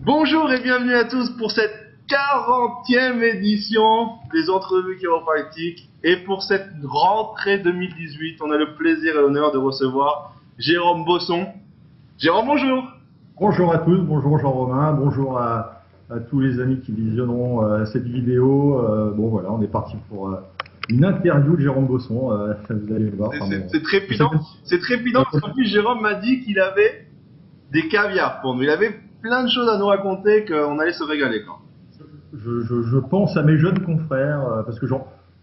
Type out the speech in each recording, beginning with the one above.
Bonjour et bienvenue à tous pour cette 40e édition des entrevues chiropractiques. Et pour cette rentrée 2018, on a le plaisir et l'honneur de recevoir Jérôme Bosson. Jérôme, bonjour. Bonjour à tous, bonjour Jean-Romain, bonjour à tous les amis qui visionneront cette vidéo. Bon voilà, on est parti pour une interview de Jérôme Bosson, vous allez le voir. C'est trépidant, parce qu'en plus Jérôme m'a dit qu'il avait des caviars pour nous. Il avait plein de choses à nous raconter, qu'on allait se régaler quand. Je pense à mes jeunes confrères, parce que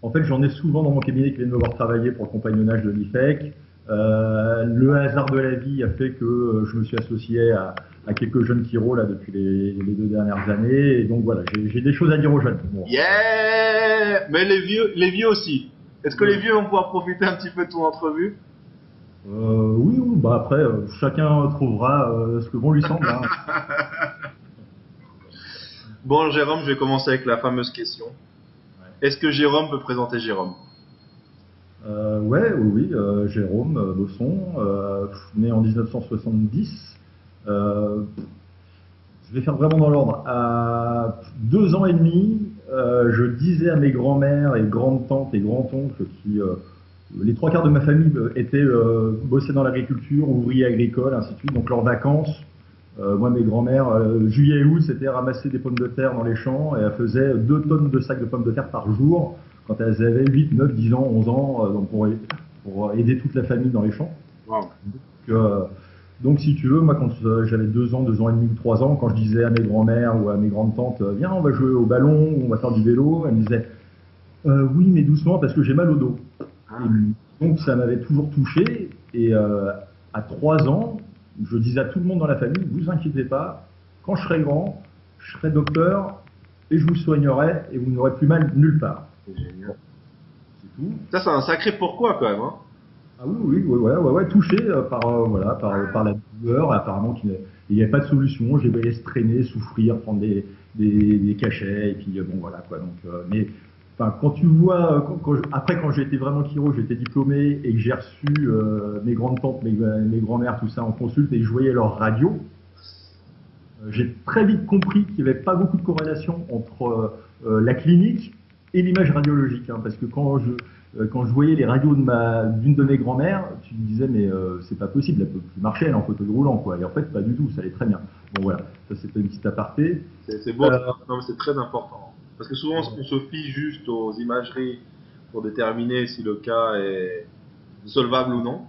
en fait j'en ai souvent dans mon cabinet qui viennent me voir travailler pour le compagnonnage de l'IFEC. Le hasard de la vie a fait que je me suis associé à quelques jeunes chiro là depuis les 2 dernières années, et donc voilà, j'ai des choses à dire aux jeunes. Bon. Yeah, mais les vieux aussi. Est-ce que les vieux vont pouvoir profiter un petit peu de ton entrevue? Oui, bah après chacun trouvera ce que bon lui semble. Hein. Bon Jérôme, je vais commencer avec la fameuse question. Ouais. Est-ce que Jérôme peut présenter Jérôme? Oui, Jérôme Bosson, né en 1970. Je vais faire vraiment dans l'ordre. À 2 ans et demi, je disais à mes grands-mères et grandes-tantes et grands-oncles qui, les 3/4 de ma famille bossaient dans l'agriculture, ouvriers agricoles, ainsi de suite. Donc leurs vacances, moi mes grands-mères, juillet et août, c'était ramasser des pommes de terre dans les champs, et elles faisaient 2 tonnes de sacs de pommes de terre par jour quand elles avaient 8, 9, 10 ans, 11 ans, donc pour aider toute la famille dans les champs. Wow. Donc si tu veux, moi quand j'avais 2 ans, 2 ans et demi ou 3 ans, quand je disais à mes grands-mères ou à mes grandes-tantes, viens on va jouer au ballon, on va faire du vélo, elles me disaient oui mais doucement parce que j'ai mal au dos. Et donc ça m'avait toujours touché, et à 3 ans, je disais à tout le monde dans la famille, vous inquiétez pas, quand je serai grand, je serai docteur et je vous soignerai et vous n'aurez plus mal nulle part. C'est génial. Bon, c'est tout. Ça c'est un sacré pourquoi quand même. Hein. Ah oui, touché par la douleur. Apparemment il n'y avait pas de solution. J'ai voyé se traîner, souffrir, prendre des cachets, et puis bon voilà quoi. Donc, mais enfin, quand tu vois, après quand j'ai été vraiment chiro, j'ai été diplômé et que j'ai reçu mes grandes tantes, mes grands-mères, tout ça en consulte, et que je voyais leur radio, j'ai très vite compris qu'il n'y avait pas beaucoup de corrélation entre la clinique et l'image radiologique, hein, parce que quand je voyais les radios d'une de mes grand-mères, tu me disais mais c'est pas possible, elle peut plus marcher, elle est en fauteuil roulant quoi. Et en fait pas du tout, ça allait très bien. Bon voilà, ça c'était une petite aparté. C'est beau, non mais c'est très important. Parce que souvent on se fie juste aux imageries pour déterminer si le cas est solvable ou non.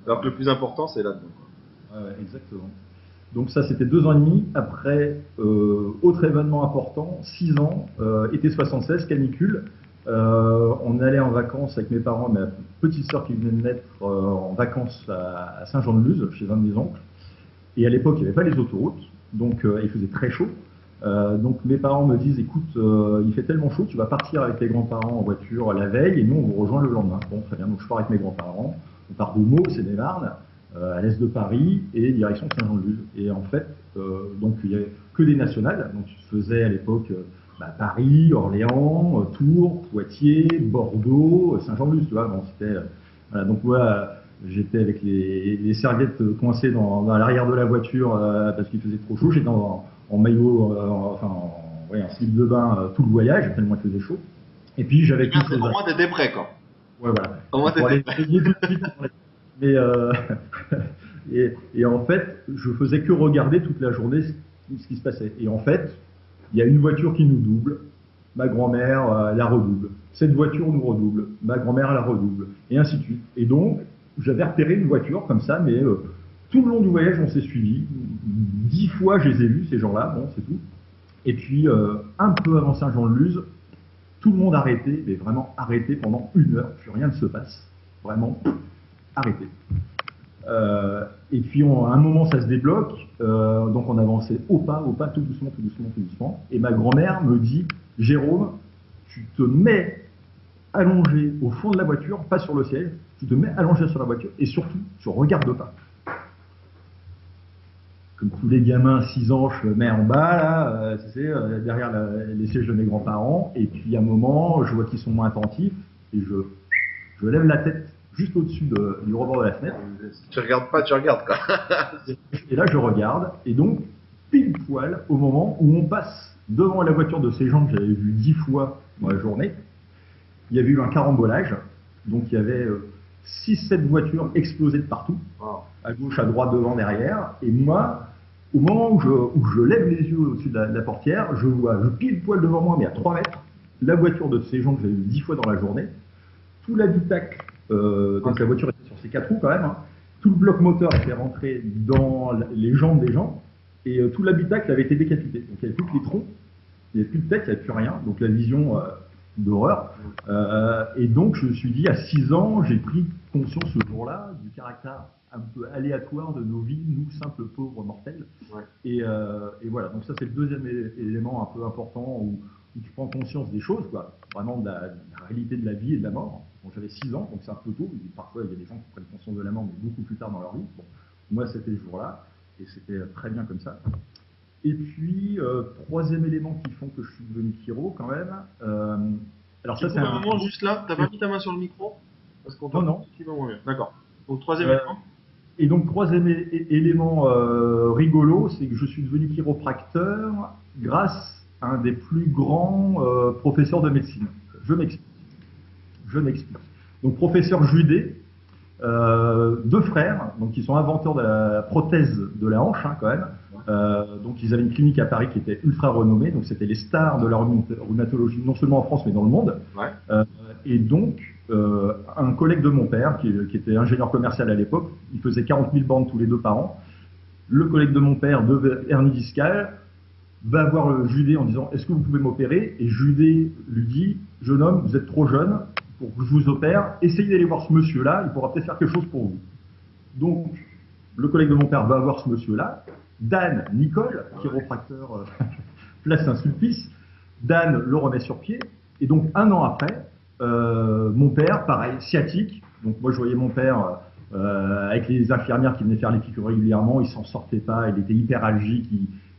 Alors que le plus important c'est là-dedans. Ouais, exactement. Donc ça c'était 2 ans et demi. Après, autre événement important, 6 ans, été 76, canicule. On allait en vacances avec mes parents, ma petite sœur qui venait de naître, en vacances à Saint-Jean-de-Luz, chez un de mes oncles. Et à l'époque, il n'y avait pas les autoroutes, donc il faisait très chaud. Donc mes parents me disent, écoute, il fait tellement chaud, tu vas partir avec tes grands-parents en voiture la veille, et nous on vous rejoint le lendemain. Bon, très bien, donc je pars avec mes grands-parents, on part de Meaux, c'est des Marnes, à l'est de Paris, et direction Saint-Jean-de-Luz. Et en fait, donc il n'y avait que des nationales, donc tu faisais à l'époque Paris, Orléans, Tours, Poitiers, Bordeaux, Saint-Jean-de-Luz, tu vois. Bon, c'était, voilà, donc moi, j'étais avec les serviettes coincées dans l'arrière de la voiture parce qu'il faisait trop chaud. J'étais en maillot, un slip de bain tout le voyage, tellement il faisait chaud. Et puis j'avais tout. Au moins t'étais prêt, quoi. Ouais, voilà. Au moins t'étais prêt. Mais et en fait, je faisais que regarder toute la journée ce qui se passait. Et en fait, il y a une voiture qui nous double, ma grand-mère la redouble. Cette voiture nous redouble, ma grand-mère la redouble, et ainsi de suite. Et donc, j'avais repéré une voiture comme ça, mais tout le long du voyage, on s'est suivis. 10 fois, je les ai vus, ces gens-là, bon, c'est tout. Et puis, un peu avant Saint-Jean-de-Luz, tout le monde arrêté, mais vraiment arrêté pendant 1 heure, plus rien ne se passe. Vraiment, arrêté. Et puis à un moment ça se débloque, donc on avançait au pas, tout doucement. Et ma grand-mère me dit, Jérôme, tu te mets allongé au fond de la voiture, pas sur le siège, tu te mets allongé sur la voiture et surtout, tu regardes pas. Comme tous les gamins, 6 ans, je me mets en bas, là, derrière les sièges de mes grands-parents, et puis à un moment, je vois qu'ils sont moins attentifs, et je lève la tête juste au-dessus du rebord de la fenêtre. Tu regardes pas, tu regardes quoi. Et là je regarde, et donc pile poil au moment où on passe devant la voiture de ces gens que j'avais vu 10 fois dans la journée. Il y avait eu un carambolage, donc il y avait 6-7 voitures explosées de partout, à gauche, à droite, devant, derrière, et moi, au moment où je lève les yeux au-dessus de la portière, je vois, pile poil devant moi, mais à 3 mètres, la voiture de ces gens que j'avais vu 10 fois dans la journée, tout l'habitacle, donc la voiture était sur ses 4 roues quand même, hein, tout le bloc moteur était rentré dans les jambes des gens, et tout l'habitacle avait été décapité. Donc il n'y avait plus que les troncs, il n'y avait plus de tête, il n'y avait plus rien, donc la vision d'horreur. Et donc je me suis dit, à 6 ans, j'ai pris conscience ce jour-là du caractère un peu aléatoire de nos vies, nous simples pauvres mortels. Ouais. Et voilà, donc ça c'est le deuxième élément un peu important où tu prends conscience des choses, quoi, vraiment de la réalité de la vie et de la mort. Bon, j'avais 6 ans, donc c'est un peu tôt. Parfois il y a des gens qui prennent conscience de la mort, mais beaucoup plus tard dans leur vie. Bon, moi c'était ce jour-là, et c'était très bien comme ça. Et puis, troisième élément qui font que je suis devenu chiro quand même. Alors ça c'est un moment juste là, t'as pas mis ta main sur le micro parce qu'on non. D'accord. Donc troisième élément. Et donc troisième élément rigolo, c'est que je suis devenu chiropracteur grâce à un des plus grands professeurs de médecine. Je m'explique. Donc professeur Judet, 2 frères, donc qui sont inventeurs de la prothèse de la hanche, hein, quand même. Donc ils avaient une clinique à Paris qui était ultra renommée, donc c'était les stars de la rhumatologie, non seulement en France mais dans le monde. Ouais. Et donc un collègue de mon père, qui était ingénieur commercial à l'époque, il faisait 40 000 bandes tous les 2 par an. Le collègue de mon père, de hernie discale, va voir le Judet en disant « Est-ce que vous pouvez m'opérer ?» Et Judet lui dit « Jeune homme, vous êtes trop jeune pour que je vous opère, essayez d'aller voir ce monsieur-là, il pourra peut-être faire quelque chose pour vous. » Donc, le collègue de mon père va voir ce monsieur-là. Dan Nicole, chiropracteur, place Saint-Sulpice. Dan le remet sur pied. Et donc, 1 an après, mon père, pareil, sciatique. Donc, moi, je voyais mon père avec les infirmières qui venaient faire les piqûres régulièrement. Il s'en sortait pas, il était hyperalgique,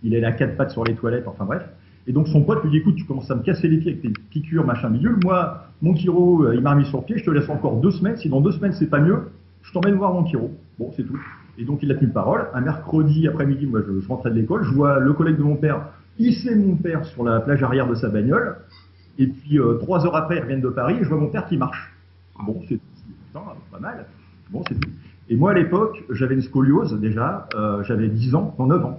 il allait à 4 pattes sur les toilettes, enfin bref. Et donc, son pote lui dit, écoute, tu commences à me casser les pieds avec tes piqûres, machin bidule. Moi, mon chiro, il m'a remis sur pied, je te laisse encore 2 semaines. Si dans 2 semaines, c'est pas mieux, je t'emmène voir mon chiro. Bon, c'est tout. Et donc, il a tenu parole. Un mercredi après-midi, moi, je rentrais de l'école, je vois le collègue de mon père hisser mon père sur la plage arrière de sa bagnole. Et puis, 3 heures après, ils reviennent de Paris et je vois mon père qui marche. Bon, c'est putain, pas mal. Bon, c'est tout. Et moi, à l'époque, j'avais une scoliose déjà. J'avais 10 ans, non, 9 ans.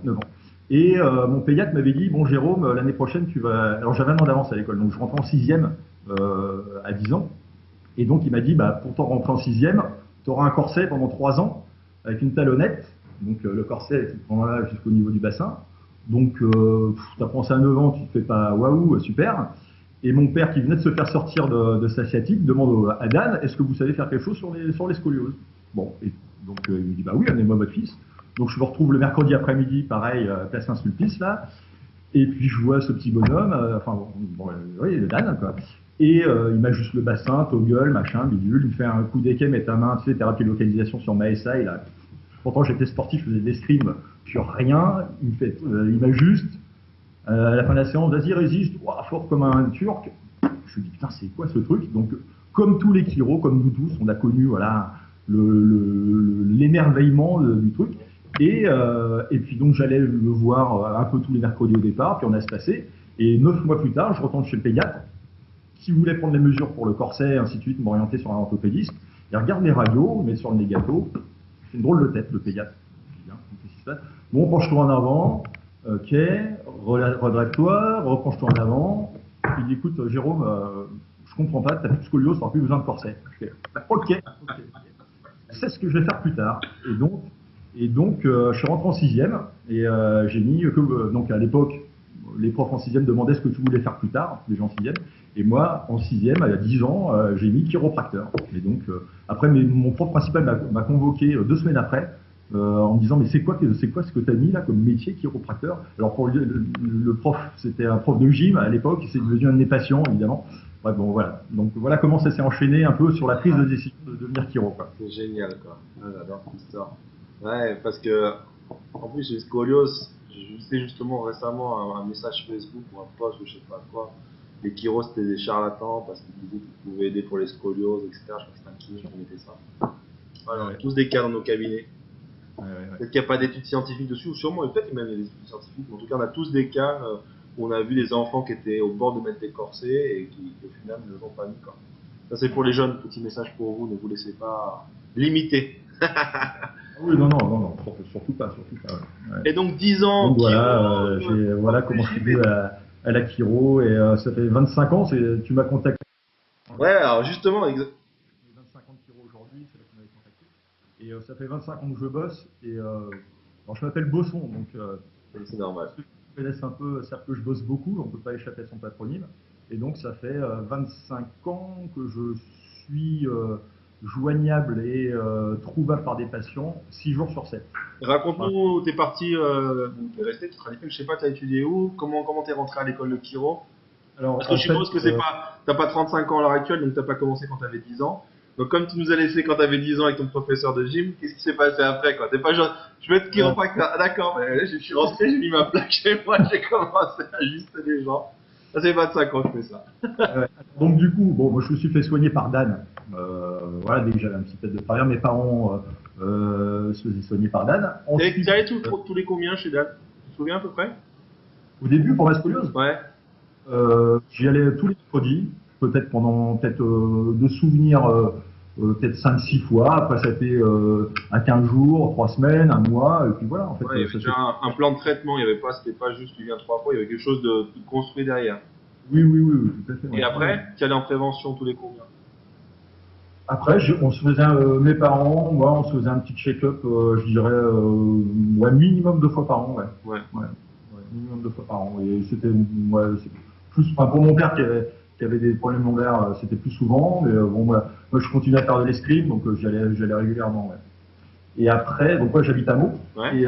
Et mon pédiatre m'avait dit, bon, Jérôme, l'année prochaine, tu vas... Alors, j'avais 1 an d'avance à l'école, donc je rentrais en 6e à 10 ans. Et donc, il m'a dit, bah, pour t'en rentrer en 6e, tu auras un corset pendant 3 ans avec une talonnette. Donc, le corset, tu te prends là jusqu'au niveau du bassin. Donc, tu apprends ça à 9 ans, tu te fais pas waouh, super. Et mon père, qui venait de se faire sortir de sa sciatique, demande à Dan, est-ce que vous savez faire quelque chose sur les scolioses? Bon, et donc il me dit, bah oui, amenez-moi votre fils. Donc je me retrouve le mercredi après-midi, pareil, place Saint-Sulpice, là. Et puis je vois ce petit bonhomme, oui, le Dan, quoi. Et il m'ajuste le bassin, toggle, machin, bidule. Il me fait un coup d'équerre, met ta main, tu sais, thérapie de localisation sur ma SI, là. Pourtant j'étais sportif, je faisais des scrims, puis rien. Il m'ajuste. À la fin de la séance, vas-y, résiste, fort comme un turc. Je me dis, putain, c'est quoi ce truc? Donc, comme tous les chiros, comme nous tous, on a connu voilà, l'émerveillement du truc. Et puis, donc, j'allais le voir un peu tous les mercredis au départ, puis on a se passé. Et 9 mois plus tard, je retourne chez le pédiatre, qui voulait prendre les mesures pour le corset, ainsi de suite, m'orienter sur un orthopédiste. Il regarde les radios, met sur le négato. C'est une drôle de tête, le pédiatre. Qu'est-ce qui se passe? Bon, penche-toi en avant. Ok, redresse-toi, repenche-toi en avant. Il dit, écoute, Jérôme, je comprends pas, t'as plus de scoliose, t'auras plus besoin de corset. Je fais, ok. C'est ce que je vais faire plus tard. Et donc je suis rentré en 6e et j'ai mis donc à l'époque, les profs en 6e demandaient ce que tu voulais faire plus tard, les gens en 6e. Et moi, en 6e, à 10 ans, j'ai mis chiropracteur. Et donc, après, mon prof principal m'a convoqué 2 semaines après. En me disant mais c'est quoi ce que tu as mis là comme métier chiropracteur? Alors pour le prof, c'était un prof de gym à l'époque, c'est devenu un de mes patients évidemment. Ouais, bon voilà, donc voilà comment ça s'est enchaîné un peu sur la prise de décision de devenir chiro, quoi. C'est génial, quoi. Ah, j'adore cette histoire. Ouais, parce que en plus j'ai une scoliose. J'ai vu justement récemment un message Facebook ou un post ou je sais pas quoi. Les chiros c'était des charlatans parce qu'ils disaient qu'ils pouvaient aider pour les scolioses, etc. Je crois que c'était un kiné qui mettait ça. Voilà, on a tous des cas dans nos cabinets. Ouais. Peut-être qu'il n'y a pas d'études scientifiques dessus, ou sûrement, et peut-être qu'il y a même des études scientifiques, mais en tout cas, on a tous des cas où on a vu des enfants qui étaient au bord de mettre des corsets et qui, au final, ne l'ont pas mis. Quoi. Ça, c'est pour les jeunes. Petit message pour vous, ne vous laissez pas limiter. Oui, non, surtout pas. Ouais. Et donc 10 ans. Donc voilà, voilà comment je suis venu à la chiro, et ça fait 25 ans, tu m'as contacté. Ouais, alors justement, 25 ans de chiro aujourd'hui, c'est là que tu m'avais contacté. Et ça fait 25 ans que je bosse, et alors je m'appelle Bosson, donc c'est normal. ceux qui me connaissent un peu savent que je bosse beaucoup, on ne peut pas échapper à son patronyme. Et donc ça fait 25 ans que je suis joignable et trouvable par des patients 6 jours sur 7. Raconte-nous, t'es parti, t'es resté, tu travailles, je sais pas, t'as étudié où, comment t'es rentré à l'école de chiro? Alors, parce que je suppose que t'as pas 35 ans à l'heure actuelle, donc t'as pas commencé quand t'avais 10 ans. Donc comme tu nous as laissé quand t'avais 10 ans avec ton professeur de gym, qu'est-ce qui s'est passé après quoi? T'es pas genre, je vais être chiropracteur, ah, d'accord, mais je suis rentré, j'ai mis ma plaque chez moi, j'ai commencé à ajuster les gens. Ça fait 25 ans que je fais ça. Donc du coup, bon, moi je me suis fait soigner par Dan. Voilà, dès que j'avais un petit peu de travers, mes parents se faisaient soigner par Dan. T'allais tous les combien chez Dan? Tu te souviens à peu près? Au début, pour la scoliose? Ouais. J'y allais tous les mercredis, peut-être pendant de souvenirs, peut-être 5-6 fois. Après, ça a été un 15 jours, 3 semaines, un mois, et puis voilà. En fait, ouais, il y avait déjà un plan de traitement, c'était pas juste tu viens 3 fois, il y avait quelque chose de construit derrière. Oui, tout à fait. Et après, tu allais en prévention tous les combien? Après, on se faisait, mes parents, moi, on se faisait un petit check-up, je dirais, minimum 2 fois par an, ouais. Minimum 2 fois par an. Et c'était, c'est plus, enfin, pour mon père qui avait des problèmes lombaires, c'était plus souvent, mais bon, moi, je continuais à faire de l'escrime, donc j'y allais régulièrement, ouais. Et après, donc moi j'habite à Meaux, ouais. Et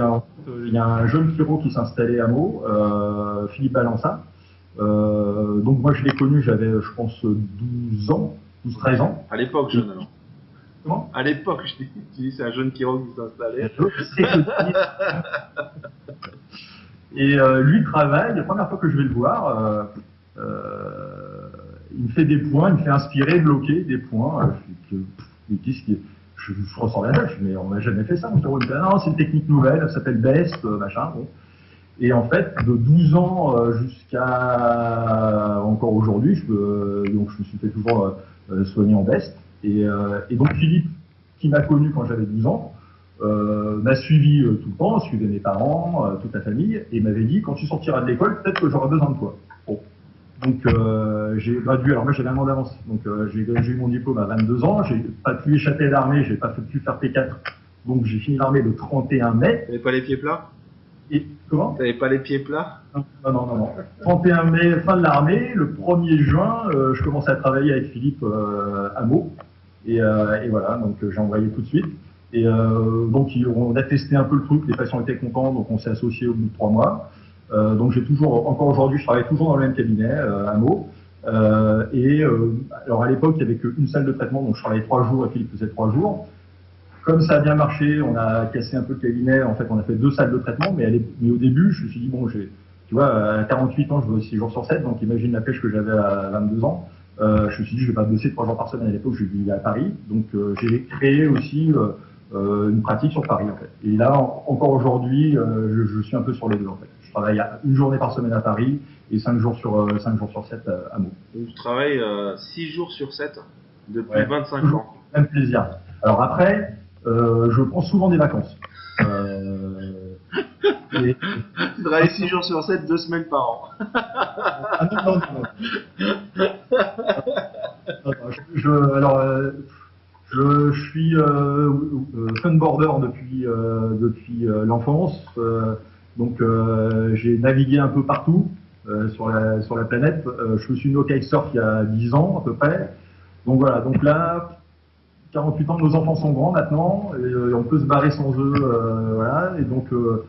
il y a un jeune chiro qui s'installait à Meaux, Philippe Balança. Donc moi je l'ai connu, j'avais je pense 12-13 ans. À l'époque jeune alors. Comment? À l'époque, je dis c'est un jeune chiro qui s'installait. Et lui travaille, la première fois que je vais le voir, il me fait des points, il me fait inspirer, bloquer des points. Je ressors la tête, mais on n'a jamais fait ça. On se dit, non, c'est une technique nouvelle, ça s'appelle BEST, machin. Bon. Et en fait, de 12 ans jusqu'à encore aujourd'hui, donc je me suis fait toujours soigner en BEST. Et donc Philippe, qui m'a connu quand j'avais 12 ans, m'a suivi tout le temps, suivait mes parents, toute la famille, et m'avait dit, quand tu sortiras de l'école, peut-être que j'aurai besoin de toi. Bon. Donc j'ai gradué, alors moi j'avais un an d'avance, donc j'ai eu mon diplôme à 22 ans, j'ai pas pu échapper à l'armée, j'ai pas pu faire P4, donc j'ai fini l'armée le 31 mai. T'avais pas les pieds plats? Et comment? T'avais pas les pieds plats? Non. 31 mai, fin de l'armée, le 1er juin, je commençais à travailler avec Philippe à Meaux, et voilà, donc j'ai envoyé tout de suite. Et donc on a testé un peu le truc, les patients étaient contents, donc on s'est associé au bout de 3 mois. Donc j'ai encore aujourd'hui, je travaille toujours dans le même cabinet, à Meaux. Alors à l'époque, il n'y avait qu'une salle de traitement, donc je travaillais 3 jours et Philippe faisait 3 jours. Comme ça a bien marché, on a cassé un peu le cabinet, en fait on a fait 2 salles de traitement, mais au début, je me suis dit, bon, tu vois, à 48 ans, je veux 6 jours sur 7, donc imagine la pêche que j'avais à 22 ans. Je me suis dit, je vais pas bosser 3 jours par semaine. À l'époque, je vivais à Paris, donc j'ai créé aussi une pratique sur Paris, en fait. Et là, encore aujourd'hui, je suis un peu sur les deux, en fait. Je travaille une journée par semaine à Paris et 5 jours sur 7 à Meaux. Donc tu travailles 6 jours sur 7 depuis 25 ans. Même plaisir. Alors après, je prends souvent des vacances. Tu travailles 6 jours sur 7, 2 semaines par an. Ah non. Alors, je suis funboarder depuis l'enfance, donc j'ai navigué un peu partout sur la planète. Je me suis mis au kitesurf il y a 10 ans à peu près. Donc voilà, donc là, 48 ans, nos enfants sont grands maintenant, et on peut se barrer sans eux, voilà. Et donc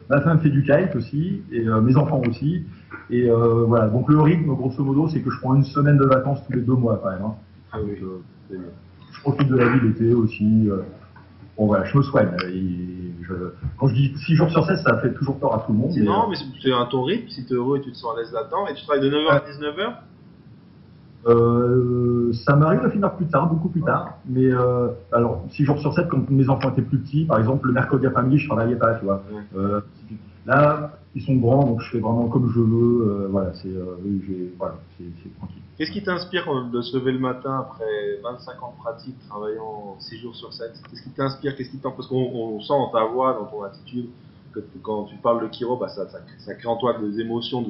ma femme fait du kite aussi, et mes enfants aussi. Et voilà, donc le rythme, grosso modo, c'est que je prends une semaine de vacances tous les 2 mois quand même. Hein. Ah oui, c'est bien. Je profite de la vie l'été aussi. Bon voilà, je me soigne. Quand je dis 6 jours sur 7, ça fait toujours peur à tout le monde. Non, mais c'est un ton rythme, si tu es heureux et tu te sens à l'aise là-dedans. Et tu travailles de 9h à 19h? Ça m'arrive de finir plus tard, beaucoup plus tard, mais alors 6 jours sur 7, quand mes enfants étaient plus petits, par exemple, le mercredi après-midi, je travaillais pas, tu vois. Là, ils sont grands, donc je fais vraiment comme je veux, voilà, voilà, c'est tranquille. Qu'est-ce qui t'inspire de se lever le matin après 25 ans de pratique, travaillant 6 jours sur 7? Qu'est-ce qui t'inspire? Parce qu'on sent dans ta voix, dans ton attitude, que quand tu parles de Kiro, bah ça crée en toi des émotions,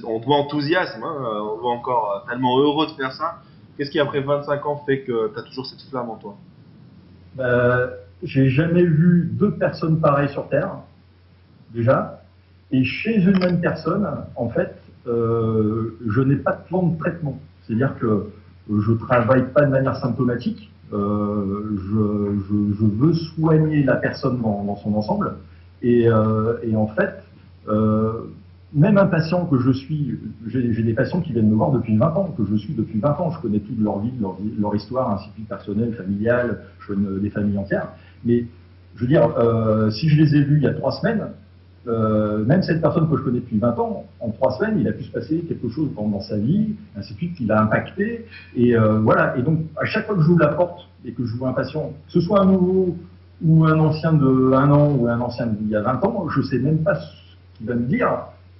on te voit enthousiasme, hein, on te voit encore tellement heureux de faire ça. Qu'est-ce qui, après 25 ans, fait que tu as toujours cette flamme en toi? J'ai jamais vu 2 personnes pareilles sur Terre, déjà. Et chez une même personne, en fait, je n'ai pas de plan de traitement. C'est-à-dire que je travaille pas de manière symptomatique. Je veux soigner la personne dans son ensemble. Et en fait, même un patient que je suis, j'ai des patients qui viennent me voir depuis 20 ans, que je suis depuis 20 ans. Je connais toute leur vie, leur histoire, ainsi de suite, personnelle, familiale. Je connais des familles entières. Mais je veux dire, si je les ai vus il y a 3 semaines, même cette personne que je connais depuis 20 ans, en 3 semaines, il a pu se passer quelque chose dans sa vie, ainsi de suite, qui l'a impacté. Et voilà. Et donc, à chaque fois que j'ouvre la porte et que je vois un patient, que ce soit un nouveau ou un ancien de 1 an ou un ancien d'il y a 20 ans, je ne sais même pas ce qu'il va me dire,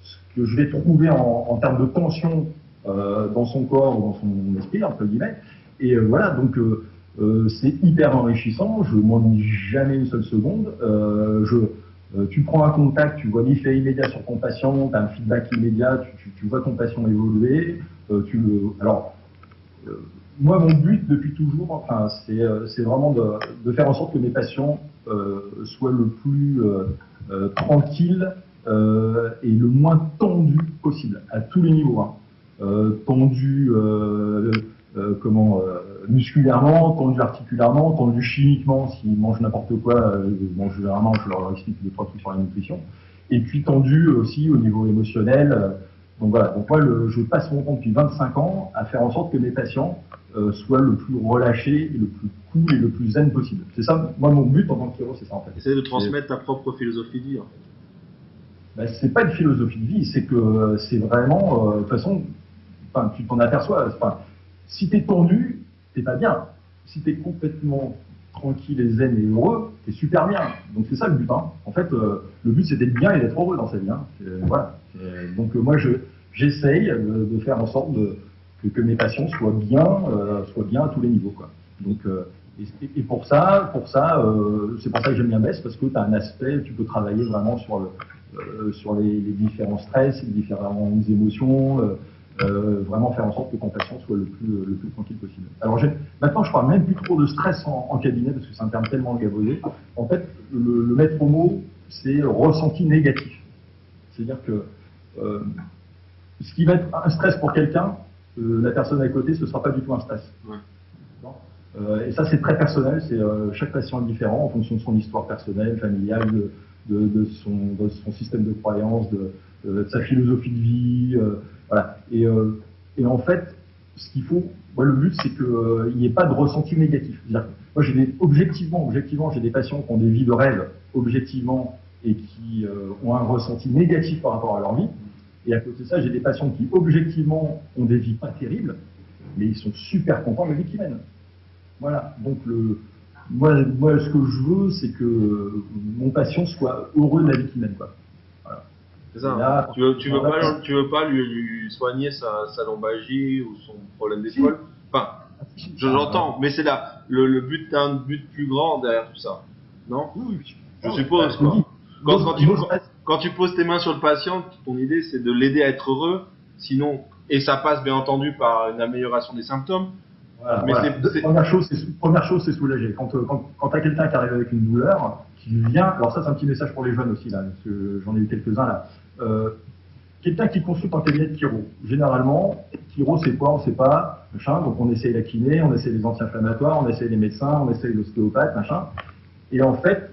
ce que je vais trouver en termes de tension dans son corps ou dans son esprit, entre guillemets. Et voilà, donc c'est hyper enrichissant, je ne m'ennuie jamais une seule seconde. Tu prends un contact, tu vois l'effet immédiat sur ton patient, tu as un feedback immédiat, tu vois ton patient évoluer. Alors, moi, mon but depuis toujours, enfin, c'est vraiment de faire en sorte que mes patients soient le plus tranquilles et le moins tendus possible, à tous les niveaux. Hein. Tendus musculairement, tendu articulairement, tendu chimiquement, s'ils mangent n'importe quoi, généralement je leur explique 2-3 trucs sur la nutrition, et puis tendu aussi au niveau émotionnel. Donc voilà, donc moi je passe mon temps depuis 25 ans à faire en sorte que mes patients soient le plus relâchés, et le plus cool et le plus zen possible. C'est ça, moi mon but en tant que chiro, c'est ça en fait. Essayer de transmettre ta propre philosophie de vie en fait. C'est pas une philosophie de vie, c'est que c'est vraiment, de toute façon, tu t'en aperçois, si t'es tendu, t'es pas bien. Si t'es complètement tranquille et zen et heureux, t'es super bien. Donc c'est ça le but. Hein. En fait, le but c'est d'être bien et d'être heureux dans sa vie. Hein. Voilà. Donc moi j'essaye de faire en sorte que mes patients soient bien à tous les niveaux. Quoi. Donc et pour ça, c'est pour ça que j'aime bien BESS, parce que tu as un aspect, tu peux travailler vraiment sur les différents stress, les différentes émotions. Vraiment faire en sorte que ton patient soit le plus tranquille possible. Alors maintenant je parle même plus trop de stress en cabinet parce que c'est un terme tellement galvaudé. En fait, le maître mot, c'est ressenti négatif. C'est-à-dire que ce qui va être un stress pour quelqu'un, la personne à côté, ce ne sera pas du tout un stress. Ouais. Et ça c'est très personnel, chaque patient est différent en fonction de son histoire personnelle, familiale, de son système de croyance, de sa philosophie de vie. Voilà. Et en fait, ce qu'il faut, moi, le but, c'est qu'il n'y ait pas de ressenti négatif. Moi, objectivement, j'ai des patients qui ont des vies de rêve, objectivement, et qui ont un ressenti négatif par rapport à leur vie. Et à côté de ça, j'ai des patients qui, objectivement, ont des vies pas terribles, mais ils sont super contents de la vie qu'ils mènent. Voilà. Donc, moi, ce que je veux, c'est que mon patient soit heureux de la vie qu'il mène, quoi. C'est ça. Là, tu veux pas lui soigner sa lombalgie ou son problème d'épaule. Enfin, j'entends, mais c'est là le but, t'as un but plus grand derrière tout ça, non? Oui. Je suppose quoi. Quand tu poses tes mains sur le patient, ton idée c'est de l'aider à être heureux, sinon, et ça passe bien entendu par une amélioration des symptômes. Voilà, mais voilà. Première chose, c'est soulager. Quand tu as quelqu'un qui arrive avec une douleur, qui vient, alors ça c'est un petit message pour les jeunes aussi là, parce que j'en ai eu quelques-uns là. Quelqu'un qui consulte en cabinet de chiro, généralement, chiro c'est quoi, on ne sait pas, machin, donc on essaye la kiné, on essaye les anti-inflammatoires, on essaye les médecins, on essaye l'ostéopathe, machin. Et en fait,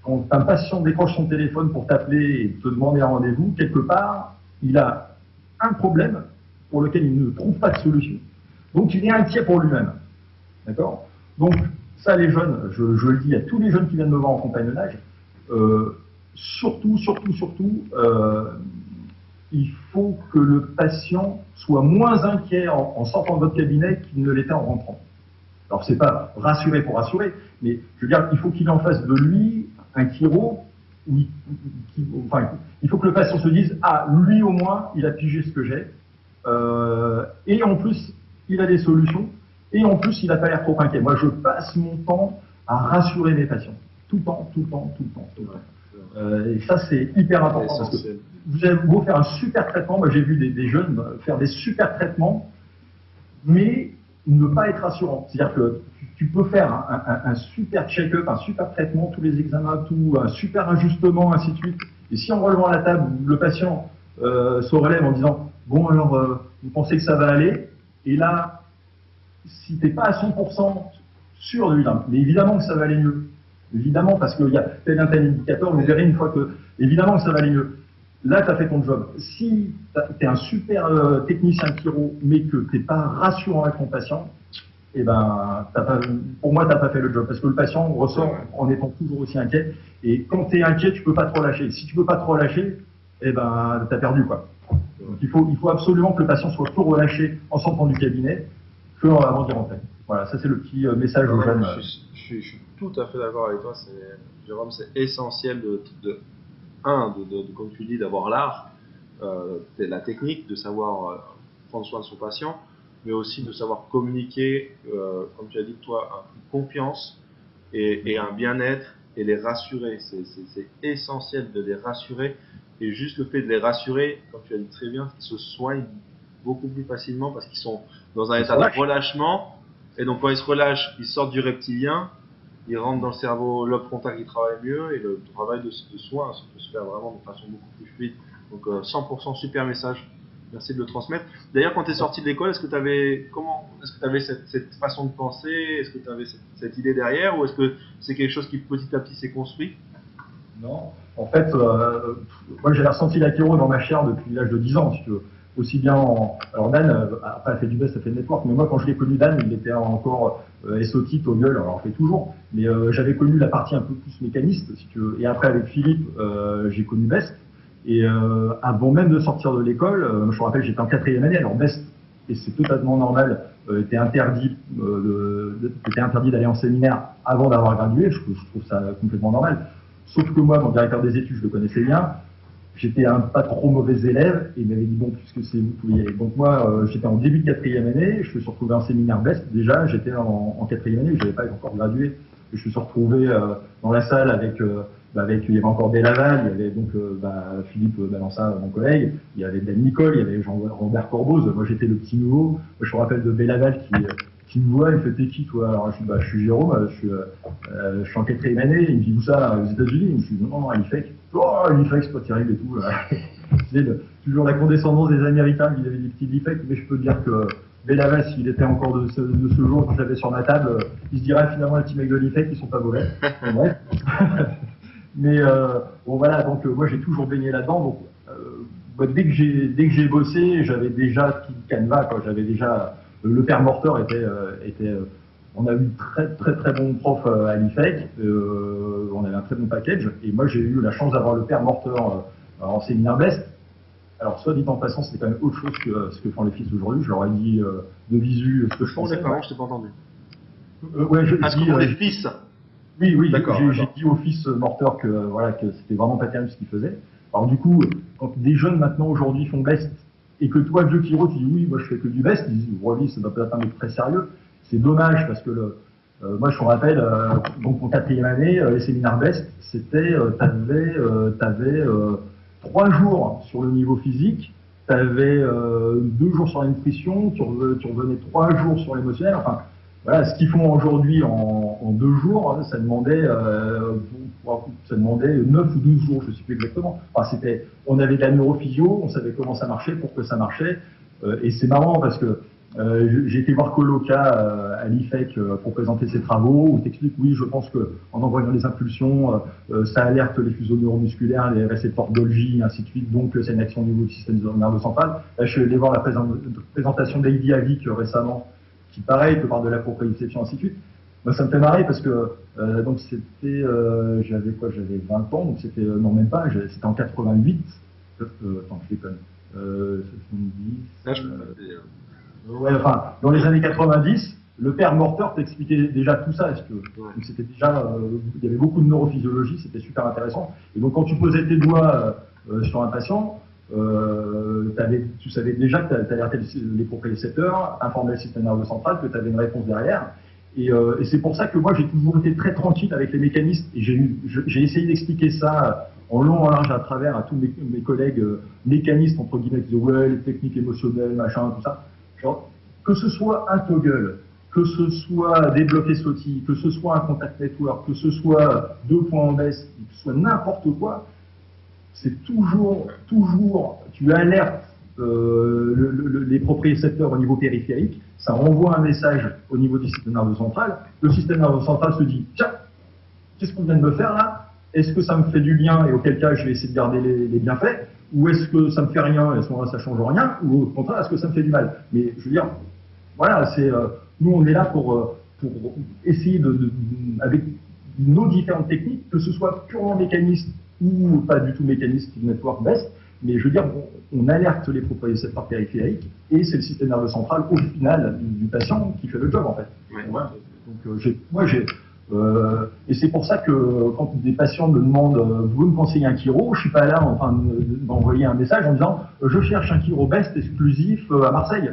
quand un patient décroche son téléphone pour t'appeler et te demander un rendez-vous, quelque part, il a un problème pour lequel il ne trouve pas de solution. Donc il est inquiet pour lui-même. D'accord? Donc ça, les jeunes, je le dis à tous les jeunes qui viennent me voir en compagnonnage, surtout, il faut que le patient soit moins inquiet en sortant de votre cabinet qu'il ne l'était en rentrant. Alors, c'est pas rassurer pour rassurer, mais je veux dire, il faut qu'il en fasse de lui un chiro où il faut que le patient se dise « Ah, lui au moins, il a pigé ce que j'ai. Et en plus, il a des solutions. Et en plus, il n'a pas l'air trop inquiet. » Moi, je passe mon temps à rassurer mes patients. Tout le temps, tout le temps, tout le temps, tout le temps. Et ça, c'est hyper important. Parce que vous avez beau faire un super traitement. Moi, j'ai vu des jeunes faire des super traitements, mais ne pas être rassurant. C'est-à-dire que tu peux faire un super check-up, un super traitement, tous les examens, tout, un super ajustement, ainsi de suite. Et si en relevant la table, le patient se relève en disant « Bon, alors, vous pensez que ça va aller ?» Et là, si tu n'es pas à 100% sûr de lui, mais évidemment que ça va aller mieux. Évidemment, parce qu'il y a tel un tel indicateur, vous verrez une fois que, évidemment que ça va aller mieux. Là, tu as fait ton job. Si tu es un super technicien chiro, mais que tu n'es pas rassurant avec ton patient, eh ben, pour moi, tu n'as pas fait le job. Parce que le patient ressort en étant toujours aussi inquiet. Et quand tu es inquiet, tu ne peux pas trop lâcher. Si tu ne peux pas trop lâcher, eh ben, tu as perdu, quoi. Donc, il faut absolument que le patient soit plus relâché en sortant du cabinet qu'avant d'y rentrer. Voilà, ça c'est le petit message aux jeunes. Je suis tout à fait d'accord avec toi, Jérôme, c'est essentiel comme tu dis, d'avoir l'art, la technique, de savoir prendre soin de son patient, mais aussi de savoir communiquer, comme tu as dit toi, une confiance et un bien-être et les rassurer. C'est essentiel de les rassurer, et juste le fait de les rassurer, comme tu as dit très bien, qu'ils se soignent beaucoup plus facilement parce qu'ils sont dans un état de relâchement, et donc quand ils se relâchent, ils sortent du reptilien, ils rentrent dans le cerveau, lobe frontal qui travaille mieux, et le travail de soin peut se faire vraiment de façon beaucoup plus fluide. Donc 100% super message, merci de le transmettre. D'ailleurs, quand tu es sorti de l'école, est-ce que tu avais cette façon de penser, est-ce que tu avais cette idée derrière, ou est-ce que c'est quelque chose qui petit à petit s'est construit? Non, en fait, moi j'ai ressenti la chiro dans ma chair depuis l'âge de 10 ans, si tu veux. Aussi bien alors Dan, après, elle fait du best, elle fait le network, mais moi quand je l'ai connu, Dan, il était encore SOTIT au gueule, alors on fait toujours, mais j'avais connu la partie un peu plus mécaniste, si tu veux. Et après, avec Philippe, j'ai connu Best. Et avant même de sortir de l'école, je me rappelle, j'étais en 4e année, alors Best, et c'est totalement normal, était interdit d'aller en séminaire avant d'avoir gradué. Je trouve ça complètement normal. Sauf que moi, mon directeur des études, je le connaissais bien. J'étais un pas trop mauvais élève, et il m'avait dit, bon, puisque c'est vous, pouvez y aller. Donc moi, j'étais en début de 4e année, je me suis retrouvé en séminaire Best. Déjà, j'étais en 4e année, je n'avais pas encore gradué. Je me suis retrouvé dans la salle avec, il y avait encore Bélaval, il y avait donc Philippe Balança, mon collègue, il y avait Ben Nicole, il y avait Jean-Robert Corboz. Moi, j'étais le petit nouveau. Moi, je me rappelle de Bélaval qui me voit, il me fait t'es qui toi? Alors je suis Jérôme, je suis en 4e année, il me dit où ça, aux États-Unis? Je me dis non, à l'IFEC. Oh, l'IFEC, c'est pas terrible et tout. C'est toujours la condescendance des Américains vis-à-vis des petits l'IFEC, mais je peux dire que Bélaval, s'il était encore de ce jour que j'avais sur ma table, il se dirait finalement les petits mecs de l'IFEC, ils sont pas mauvais. Bref. Mais bon voilà, donc moi j'ai toujours baigné là-dedans. Donc dès que j'ai bossé, j'avais déjà tout le canevas, quoi. J'avais déjà le père Morteur était on a eu très bon prof à l'IFEC, on avait un très bon package, et moi j'ai eu la chance d'avoir le père Morteur en séminaire Best. Alors soit dit en passant, c'était quand même autre chose que ce que font les fils aujourd'hui. Je leur ai dit de visu ce que je pensais. D'accord, je t'ai pas entendu. Ouais, je dis les fils. Oui, j'ai dit au fils Morteur que c'était vraiment pas terrible ce qu'il faisait. Alors du coup, quand des jeunes maintenant aujourd'hui font Best, et que toi, vieux Kiro, tu dis oui, moi je fais que du Best, ils disent oui, ça doit pas être un mec très sérieux. C'est dommage parce que moi je me rappelle, donc en 4e année, les séminaires Best, c'était, t'avais 3 jours sur le niveau physique, t'avais 2 jours sur la nutrition, tu revenais 3 jours sur l'émotionnel, enfin. Voilà, ce qu'ils font aujourd'hui en 2 jours, ça demandait 9 ou 12 jours, je ne sais plus exactement. Enfin, on avait de la neurophysio, on savait comment ça marchait, pourquoi ça marchait. Et c'est marrant parce que j'ai été voir Coloca à l'IFEC pour présenter ses travaux, où il t'explique, oui, je pense qu'en envoyant les impulsions, ça alerte les fuseaux neuromusculaires, les récepteurs Golgi, ainsi de suite, donc c'est une action au niveau du système nerveux central. Là, je suis allé voir la présentation d'Heidi Avik récemment, qui pareil peut parler de la proprioception, ainsi de suite. Moi, ça me fait marrer parce que donc c'était, j'avais 20 ans, donc c'était non même pas, c'était en 88. Attends, je déconne. 70. Là, je peux pas te dire. Ouais, enfin, dans les années 90, le père Morter t'expliquait déjà tout ça. Donc c'était déjà, il y avait beaucoup de neurophysiologie, c'était super intéressant. Et donc quand tu posais tes doigts sur un patient, tu savais déjà que tu alertais les propriétateurs, informais le système nerveux central, que tu avais une réponse derrière. Et c'est pour ça que moi j'ai toujours été très tranquille avec les mécanistes. Et j'ai essayé d'expliquer ça en long, en large, à travers à tous mes collègues mécanistes, entre guillemets, de ouais, les techniques émotionnelles, machin, tout ça. Genre, que ce soit un toggle, que ce soit débloquer SOTI, que ce soit un contact network, que ce soit 2 points en baisse, que ce soit n'importe quoi, c'est toujours, tu alertes les propriétateurs au niveau périphérique, ça renvoie un message au niveau du système nerveux central, le système nerveux central se dit, tiens, qu'est-ce qu'on vient de me faire là? Est-ce que ça me fait du bien et auquel cas je vais essayer de garder les bienfaits? Ou est-ce que ça me fait rien et à ce moment-là ça change rien? Ou au contraire, est-ce que ça me fait du mal? Mais je veux dire, voilà, nous on est là pour essayer avec nos différentes techniques, que ce soit purement mécaniste ou pas du tout mécaniste, network best, mais je veux dire, on alerte les propriétateurs périphériques et c'est le système nerveux central au final du patient qui fait le job en fait. Ouais. Voilà. Donc et c'est pour ça que quand des patients me demandent vous me conseillez un chiro, je suis pas là en train d'envoyer un message en disant je cherche un chiro best exclusif à Marseille.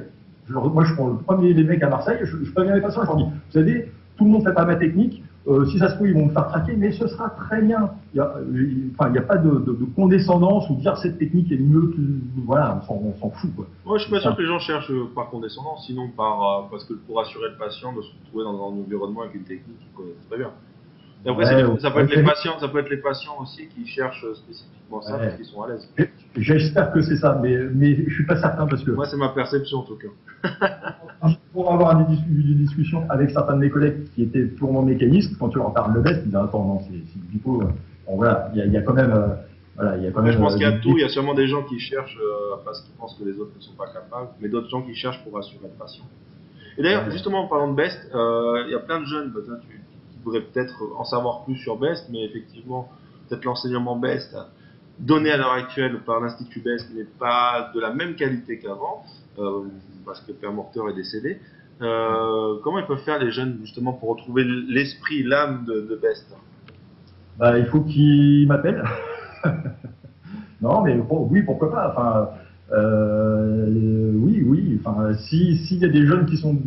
Moi je prends le premier des mecs à Marseille, je préviens les patients, je leur dis vous savez, tout le monde ne fait pas ma technique, si ça se trouve ils vont me faire traquer, mais ce sera très bien. Il n'y a pas de condescendance ou dire cette technique est mieux que voilà, on s'en fout quoi. Moi, je suis pas sûr que les gens cherchent par condescendance, sinon parce que pour rassurer le patient de se retrouver dans un environnement avec une technique qu'ils connaissent très bien. Et après, ça peut être les patients aussi qui cherchent spécifiquement ça parce qu'ils sont à l'aise. J'espère que c'est ça, mais je suis pas certain parce que. Moi, c'est ma perception en tout cas. Pour avoir des discussions avec certains de mes collègues qui étaient purement mécanistes, quand tu leur parles de best, ils disent attends non, c'est du coup, bon, voilà, il y a quand même. Voilà, il y a quand même. Je pense qu'il y a tout. Il y a sûrement des gens qui cherchent parce qu'ils pensent que les autres ne sont pas capables, mais d'autres gens qui cherchent pour rassurer le patient. Et d'ailleurs, justement, en parlant de best, il y a plein de jeunes qui voudraient peut-être en savoir plus sur best, mais effectivement, peut-être l'enseignement best donné à l'heure actuelle par l'Institut Best n'est pas de la même qualité qu'avant, parce que Père Morter est décédé. Comment ils peuvent faire les jeunes justement pour retrouver l'esprit, l'âme de Best? Bah, il faut qu'ils m'appellent. Non, mais oui, pourquoi pas. Enfin, oui. Enfin, s'il y a des jeunes qui sont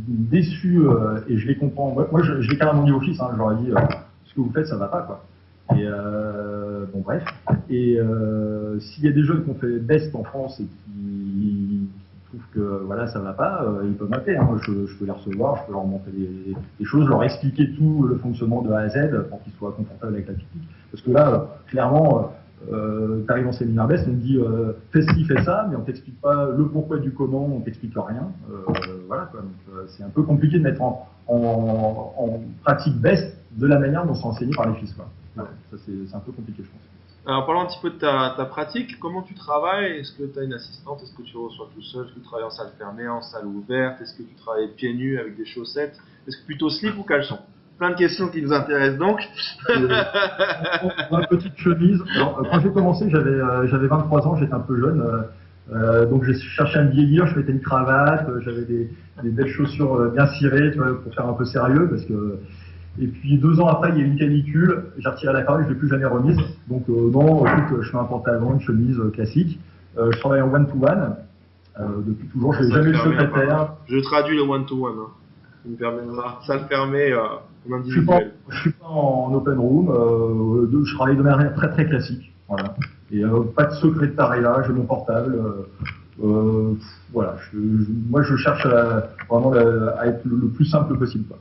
déçus et je les comprends. Moi, je l'ai carrément dit au fils. Je leur ai dit ce que vous faites, ça va pas, quoi. Et bon, bref. Et s'il y a des jeunes qui ont fait Best en France et qui trouvent que voilà, ça va pas, ils peuvent m'appeler. Moi, je peux les recevoir, je peux leur montrer des choses, leur expliquer tout le fonctionnement de A à Z pour qu'ils soient confortables avec la technique. Parce que là, clairement. Tu arrives en séminaire Best, on te dit fais ci, fais ça, mais on t'explique pas le pourquoi du comment, on t'explique rien. Voilà quoi. Donc c'est un peu compliqué de mettre en pratique Best de la manière dont c'est enseigné par les fils. Quoi. Ouais, ça c'est un peu compliqué, je pense. Alors parlons un petit peu de ta pratique. Comment tu travailles? Est-ce que tu as une assistante? Est-ce que tu reçois tout seul? Est-ce que tu travailles en salle fermée, en salle ouverte? Est-ce que tu travailles pieds nus avec des chaussettes? Est-ce que plutôt slip ou caleçon? Plein de questions qui nous intéressent donc. Dans une petite chemise. Alors, quand j'ai commencé, j'avais 23 ans, j'étais un peu jeune. Donc j'ai cherché à me vieillir, je mettais une cravate, j'avais des belles chaussures bien cirées, tu vois, pour faire un peu sérieux. Et puis 2 ans après, il y a eu une canicule, j'ai retiré la cravate, je ne l'ai plus jamais remise. Donc non, écoute, je fais un pantalon, une chemise classique. Je travaille en one-to-one. Depuis toujours, je n'ai jamais eu de secrétaire. Je traduis le one-to-one. Ça me permettra, ça le permet en individuel. Je suis pas en open room, je travaille de manière très très classique. Voilà. Et pas de secrétariat, j'ai mon portable. Voilà. Moi je cherche vraiment à être le plus simple possible. Quoi.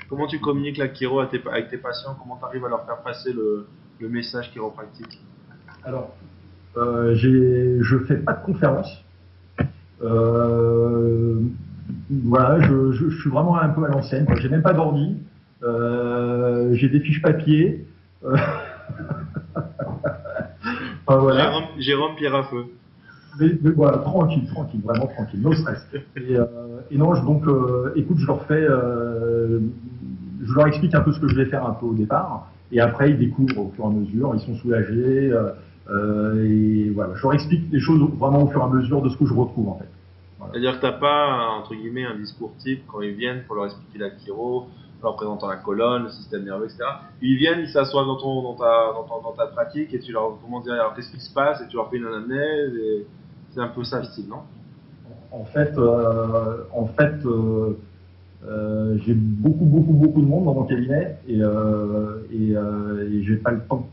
Comment tu communiques la chiro avec tes patients? Comment tu arrives à leur faire passer le message chiropractique? Alors, je fais pas de conférence. Voilà, je suis vraiment un peu à l'ancienne. J'ai même pas d'ordi. J'ai des fiches papier. Enfin, voilà. Jérôme Pierre à feu. Mais voilà, tranquille, vraiment tranquille, no stress. Et non, donc, écoute, je leur explique un peu ce que je vais faire un peu au départ. Et après, ils découvrent au fur et à mesure, ils sont soulagés. Et voilà, je leur explique les choses vraiment au fur et à mesure de ce que je retrouve en fait. Voilà. C'est-à-dire que t'as pas, entre guillemets, un discours type quand ils viennent pour leur expliquer la chiro, en leur présentant la colonne, le système nerveux, etc. Ils viennent, ils s'assoient dans ta pratique et tu leur demandes, alors qu'est-ce qui se passe et tu leur fais une anamnèse et c'est un peu ça le style, non? En fait, j'ai beaucoup de monde dans mon cabinet et j'ai pas le temps.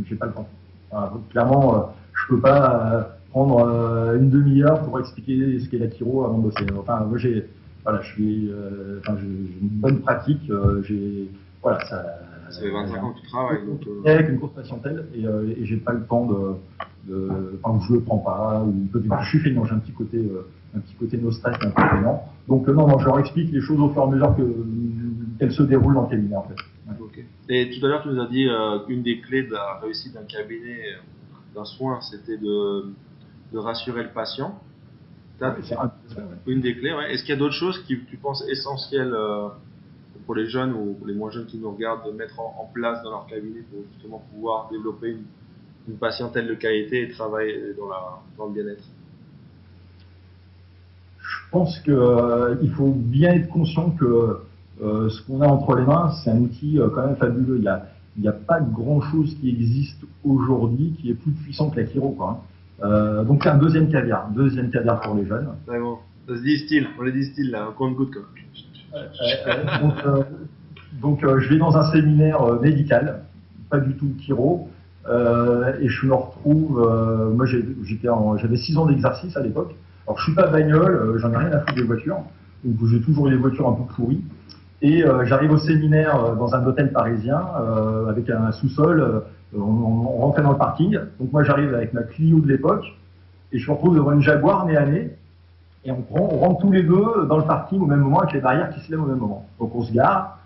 J'ai pas le temps. Enfin, clairement, je peux pas prendre une demi-heure pour expliquer ce qu'est la chiro avant de bosser. Enfin, moi j'ai une bonne pratique. Voilà, ça fait 25 ans que tu travailles. Donc, avec une courte patientèle et j'ai pas le temps enfin, je le prends pas, ou peut-être que je suis feignant, j'ai un petit côté no stress, un peu feignant. Donc non, je leur explique les choses au fur et à mesure qu'elles se déroulent dans le cabinet en fait. Ouais. Okay. Et tout à l'heure tu nous as dit qu'une des clés de la réussite d'un cabinet, d'un soin, c'était de rassurer le patient. C'est une des clés, ouais. Est-ce qu'il y a d'autres choses qui tu penses essentielles pour les jeunes ou pour les moins jeunes qui nous regardent de mettre en place dans leur cabinet pour justement pouvoir développer une patientèle de qualité et travailler dans le bien-être? Je pense qu'il faut bien être conscient que ce qu'on a entre les mains, c'est un outil quand même fabuleux. Il n'y a pas grand-chose qui existe aujourd'hui qui est plus puissant que la chiro, quoi. Donc c'est un deuxième caviar pour les jeunes. C'est bon. Ça se distille, on les distille là, un compte-goutte quoi. Donc je vais dans un séminaire médical, pas du tout chiro, et je me retrouve, moi j'avais 6 ans d'exercice à l'époque, alors je suis pas bagnole, j'en ai rien à foutre des voitures, donc j'ai toujours eu des voitures un peu pourries, et j'arrive au séminaire dans un hôtel parisien, avec un sous-sol, on rentrait dans le parking, donc moi j'arrive avec ma Clio de l'époque, et je me retrouve devant une Jaguar nez à nez, et on rentre tous les deux dans le parking au même moment avec les barrières qui se lèvent au même moment. Donc on se gare.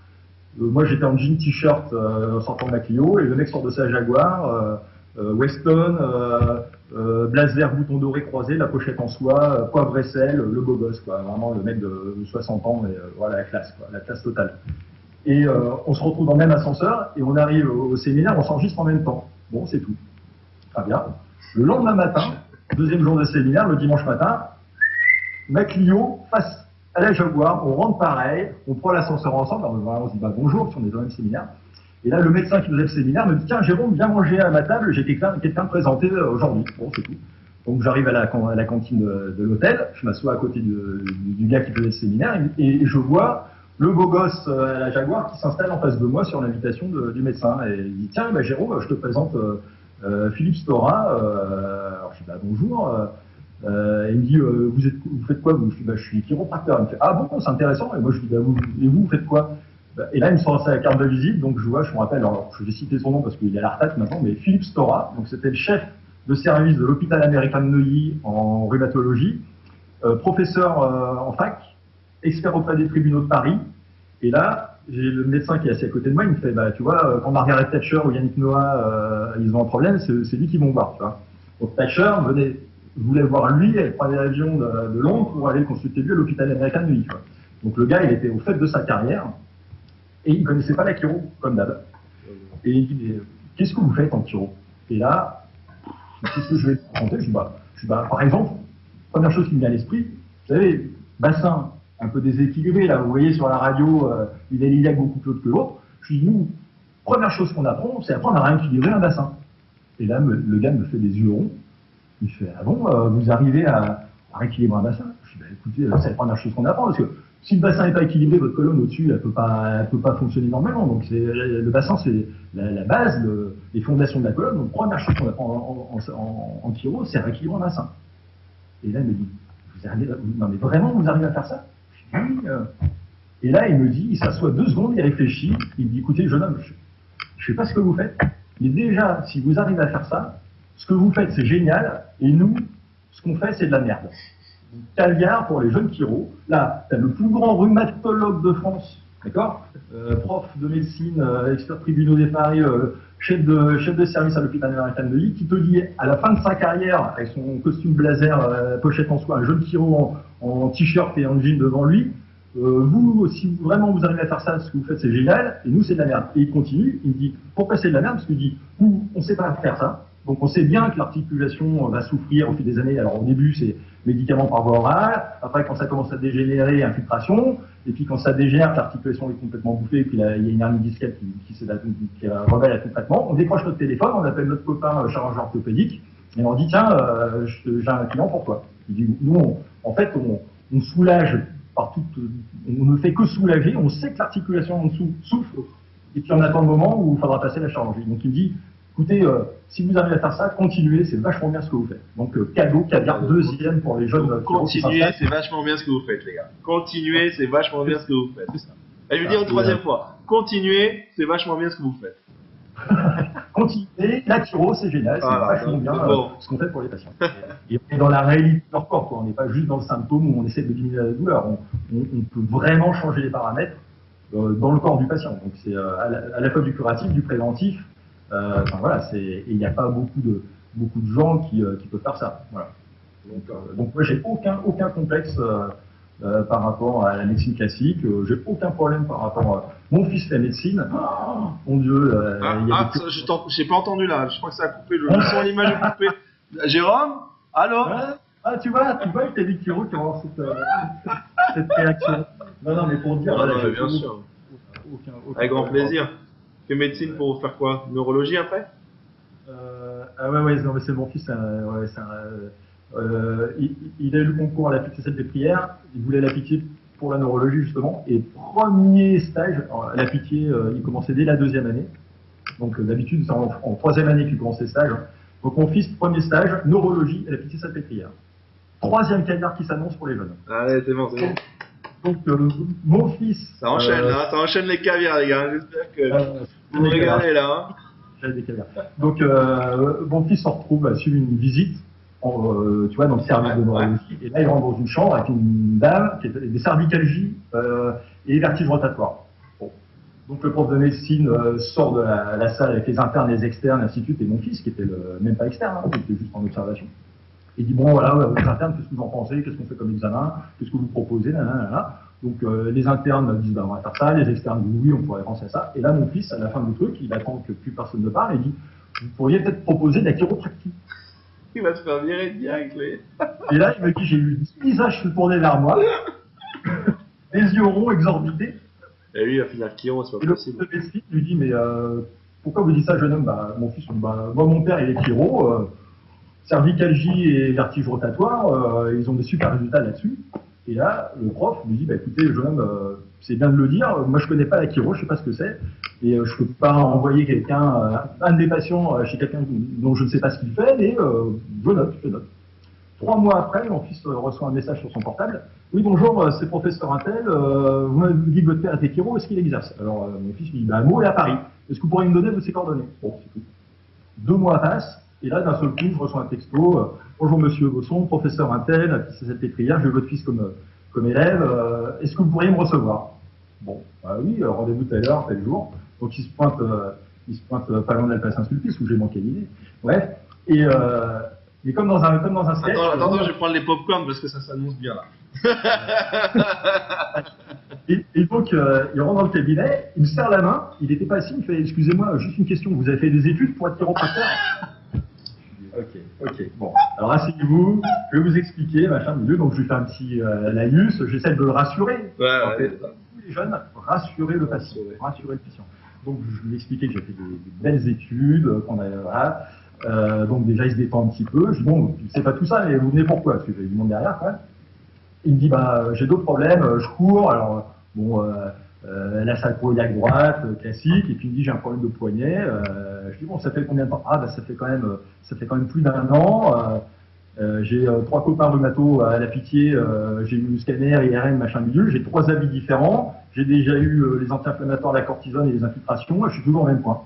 Moi j'étais en jean t-shirt en sortant de ma Clio et le mec sort de sa Jaguar, Weston, blazer bouton doré croisé, la pochette en soie, poivre et sel, le beau gosse quoi. Vraiment le mec de 60 ans, mais voilà la classe quoi, la classe totale. Et on se retrouve dans le même ascenseur et on arrive au séminaire, on s'enregistre en même temps. Bon c'est tout. Très bien. Le lendemain matin, deuxième jour de séminaire, le dimanche matin, ma Clio face à la Jaguar, on rentre pareil, on prend l'ascenseur ensemble, on se dit bah, bonjour, si on est dans le même séminaire. Et là, le médecin qui faisait le séminaire me dit tiens, Jérôme, viens manger à ma table, j'ai quelqu'un de présenté aujourd'hui. Bon, c'est tout. Donc j'arrive à la cantine de l'hôtel, je m'assois à côté du gars qui faisait le séminaire et je vois le beau gosse à la Jaguar qui s'installe en face de moi sur l'invitation du médecin. Et il dit tiens, bah, Jérôme, je te présente Philippe Stora. Alors je dis bah, bonjour. Il me dit vous faites quoi vous? Je dis bah, je suis chiropracteur. Il me fait ah bon, c'est intéressant. Et moi je dis bah, vous faites quoi? Et là il me sort sa carte de visite, donc je me rappelle, alors je vais citer son nom parce qu'il est à la retraite maintenant, mais Philippe Stora, donc c'était le chef de service de l'hôpital américain de Neuilly en rhumatologie, professeur en fac, expert auprès des tribunaux de Paris. Et là j'ai le médecin qui est assis à côté de moi, il me fait bah tu vois quand Margaret Thatcher ou Yannick Noah ils ont un problème, c'est lui qui vont voir, tu vois. Donc Thatcher voulait voir lui, elle prenait l'avion de Londres pour aller le consulter lui à l'hôpital américain de Neuilly. Donc le gars, il était au fait de sa carrière et il ne connaissait pas la chiro, comme d'hab. Et il dit, mais qu'est-ce que vous faites en chiro? Et là, qu'est-ce que je vais te raconter? Je dis, bah, par exemple, première chose qui me vient à l'esprit, vous savez, bassin un peu déséquilibré, là, vous voyez sur la radio, il est iliaque beaucoup plus haut que l'autre. Je dis, nous, première chose qu'on apprend, c'est apprendre à rééquilibrer un bassin. Et là, le gars me fait des yeux ronds. Il fait ah bon, vous arrivez à rééquilibrer un bassin? Je dis bah, écoutez, c'est la première chose qu'on apprend parce que si le bassin n'est pas équilibré, votre colonne au-dessus, elle peut pas fonctionner normalement. Donc le bassin, c'est la base, les fondations de la colonne. Donc première chose qu'on apprend en chiro, c'est rééquilibrer un bassin. Et là il me dit non mais vraiment vous arrivez à faire ça? Je dis oui. Et là il me dit, il s'assoit 2 secondes, il réfléchit, il me dit écoutez jeune homme, je sais pas ce que vous faites, mais déjà si vous arrivez à faire ça, ce que vous faites, c'est génial, et nous, ce qu'on fait, c'est de la merde. Caviar pour les jeunes chiro. Là, tu as le plus grand rhumatologue de France, d'accord, prof de médecine, expert tribunaux des Paris, chef de service à l'hôpital américain de Neuilly, qui te dit, à la fin de sa carrière, avec son costume blazer, pochette en soie, un jeune chiro en t-shirt et en jean devant lui, vous, si vraiment vous arrivez à faire ça, ce que vous faites, c'est génial, et nous, c'est de la merde. Et il continue, il me dit, pourquoi c'est de la merde? Parce qu'il dit, nous, on ne sait pas faire ça. Donc on sait bien que l'articulation va souffrir au fil des années. Alors au début c'est médicaments par voie orale, après quand ça commence à dégénérer, infiltration, et puis quand ça dégénère, que l'articulation est complètement bouffée, et puis là, il y a une hernie discale qui rebelle à tout traitement, on décroche notre téléphone, on appelle notre copain chirurgien orthopédique, et on dit tiens, j'ai un client pour toi. Il dit, nous en fait on soulage par toute, on ne fait que soulager, on sait que l'articulation en dessous souffre, et puis on attend le moment où il faudra passer la chirurgie. Donc il me dit écoutez, si vous arrivez à faire ça, continuez, c'est vachement bien ce que vous faites. Donc cadeau, caviar, deuxième pour les jeunes. Continuez, c'est vachement bien ce que vous faites, les gars. Continuez, c'est vachement bien ce que vous faites. Et je vais dire une troisième fois. Continuez, c'est vachement bien ce que vous faites. Continuez, la chiro, c'est génial, c'est vachement bien ce qu'on fait pour les patients. Et on est dans la réalité de leur corps, quoi. On n'est pas juste dans le symptôme où on essaie de diminuer la douleur. On peut vraiment changer les paramètres dans le corps du patient. Donc c'est à la fois du curatif, du préventif. Enfin, voilà, il n'y a pas beaucoup de gens qui peuvent faire ça. Voilà. Donc moi j'ai aucun complexe par rapport à la médecine classique. J'ai aucun problème par rapport à mon fils fait la médecine. Oh, mon Dieu. J'ai pas entendu là. Je crois que ça a coupé. Le son et l'image est coupé. Jérôme, allô? Tu vois, il t'a dit Kiro qui va avoir cette réaction. Non, mais pour dire. Voilà, bien sûr. Avec grand plaisir. Que médecine pour faire quoi? Neurologie après? Ouais, non mais c'est mon fils, il a eu le concours à la celle des prières, il voulait l'appliquer pour la neurologie justement, et premier stage, à la pitié, il commençait dès la deuxième année, donc d'habitude c'est en troisième année qu'il commençait le stage, donc mon fils, premier stage, neurologie à la pitié salpêtrière. Troisième caviar qui s'annonce pour les jeunes. Allez, c'est bon. Donc mon fils... Ça enchaîne là, ça enchaîne les caviars les gars, j'espère que vous vous régalez là. Des caviars. Donc mon fils se retrouve à suivre une visite, tu vois, dans le service de neurologie, et là il rentre dans une chambre avec une dame qui a des cervicalgies et vertiges rotatoires. Bon. Donc le prof de médecine sort de la salle avec les internes, les externes, ainsi de suite, et mon fils qui était même pas externe, qui était juste en observation. Il dit bon voilà, les internes, qu'est-ce que vous en pensez, qu'est-ce qu'on fait comme examen, qu'est-ce que vous proposez, nanana. Donc les internes disent on va faire ça, les externes disent oui, on pourrait penser à ça. Et là mon fils, à la fin du truc, il attend que plus personne ne parle et dit vous pourriez peut-être proposer de la chiropractie. Il va se faire virer direct lui. Et là il me dit j'ai eu 10 visages se tourner vers moi, les yeux ronds, exorbités. Et lui il va finir chiro, c'est pas possible. Le médecin lui dit mais pourquoi vous dites ça jeune homme? Mon fils, moi mon père il est chiro, cervicalgie et vertige rotatoire, ils ont des super résultats là-dessus. Et là, le prof lui dit, écoutez, jeune homme, c'est bien de le dire, moi je connais pas la chiro, je sais pas ce que c'est, et je peux pas envoyer quelqu'un, un de mes patients chez quelqu'un dont je ne sais pas ce qu'il fait, mais je note. 3 mois après, mon fils reçoit un message sur son portable. Oui, bonjour, c'est professeur Intel, vous m'avez dit que votre père était chiro, est-ce qu'il exerce? Alors mon fils lui dit, un mot est à Paris, est-ce que vous pourriez me donner ses coordonnées? Bon, c'est tout. 2 mois passent. Et là, d'un seul coup, je reçois un texto. Bonjour Monsieur Bosson, professeur Intel, c'est cette prière, j'ai votre fils comme élève. Est-ce que vous pourriez me recevoir? Bon, oui, rendez-vous tout à l'heure, tel jour. Donc il se pointe pas loin de la place Saint-Sulpice où j'ai manqué l'idée. Bref. Et comme dans un sketch. Attends, je vais prendre les popcorn parce que ça s'annonce bien là. Et donc, il rentre dans le cabinet, il me serre la main, il n'était pas assis, il me fait excusez-moi, juste une question, vous avez fait des études pour être chiropracteur? Ok, bon. Alors asseyez-vous, je vais vous expliquer, machin, milieu. Donc je lui fais un petit laïus, j'essaie de le rassurer. En fait, tous les jeunes, rassurer le patient. Donc je lui expliquais que j'ai fait des belles études, qu'on avait, voilà. Donc déjà il se détend un petit peu. Je dis bon, c'est pas tout ça, mais vous venez pourquoi? Parce que j'avais du monde derrière quand même. Il me dit j'ai d'autres problèmes, je cours, alors bon. La sacroiliaque droite, classique, et puis il me dit j'ai un problème de poignet. Je dis bon, ça fait combien de temps? Ça fait quand même plus d'1 an. J'ai 3 copains rhumato à la pitié, j'ai eu le scanner, IRM, machin milieu, j'ai 3 habits différents, j'ai déjà eu les anti-inflammatoires, la cortisone et les infiltrations, je suis toujours au même point.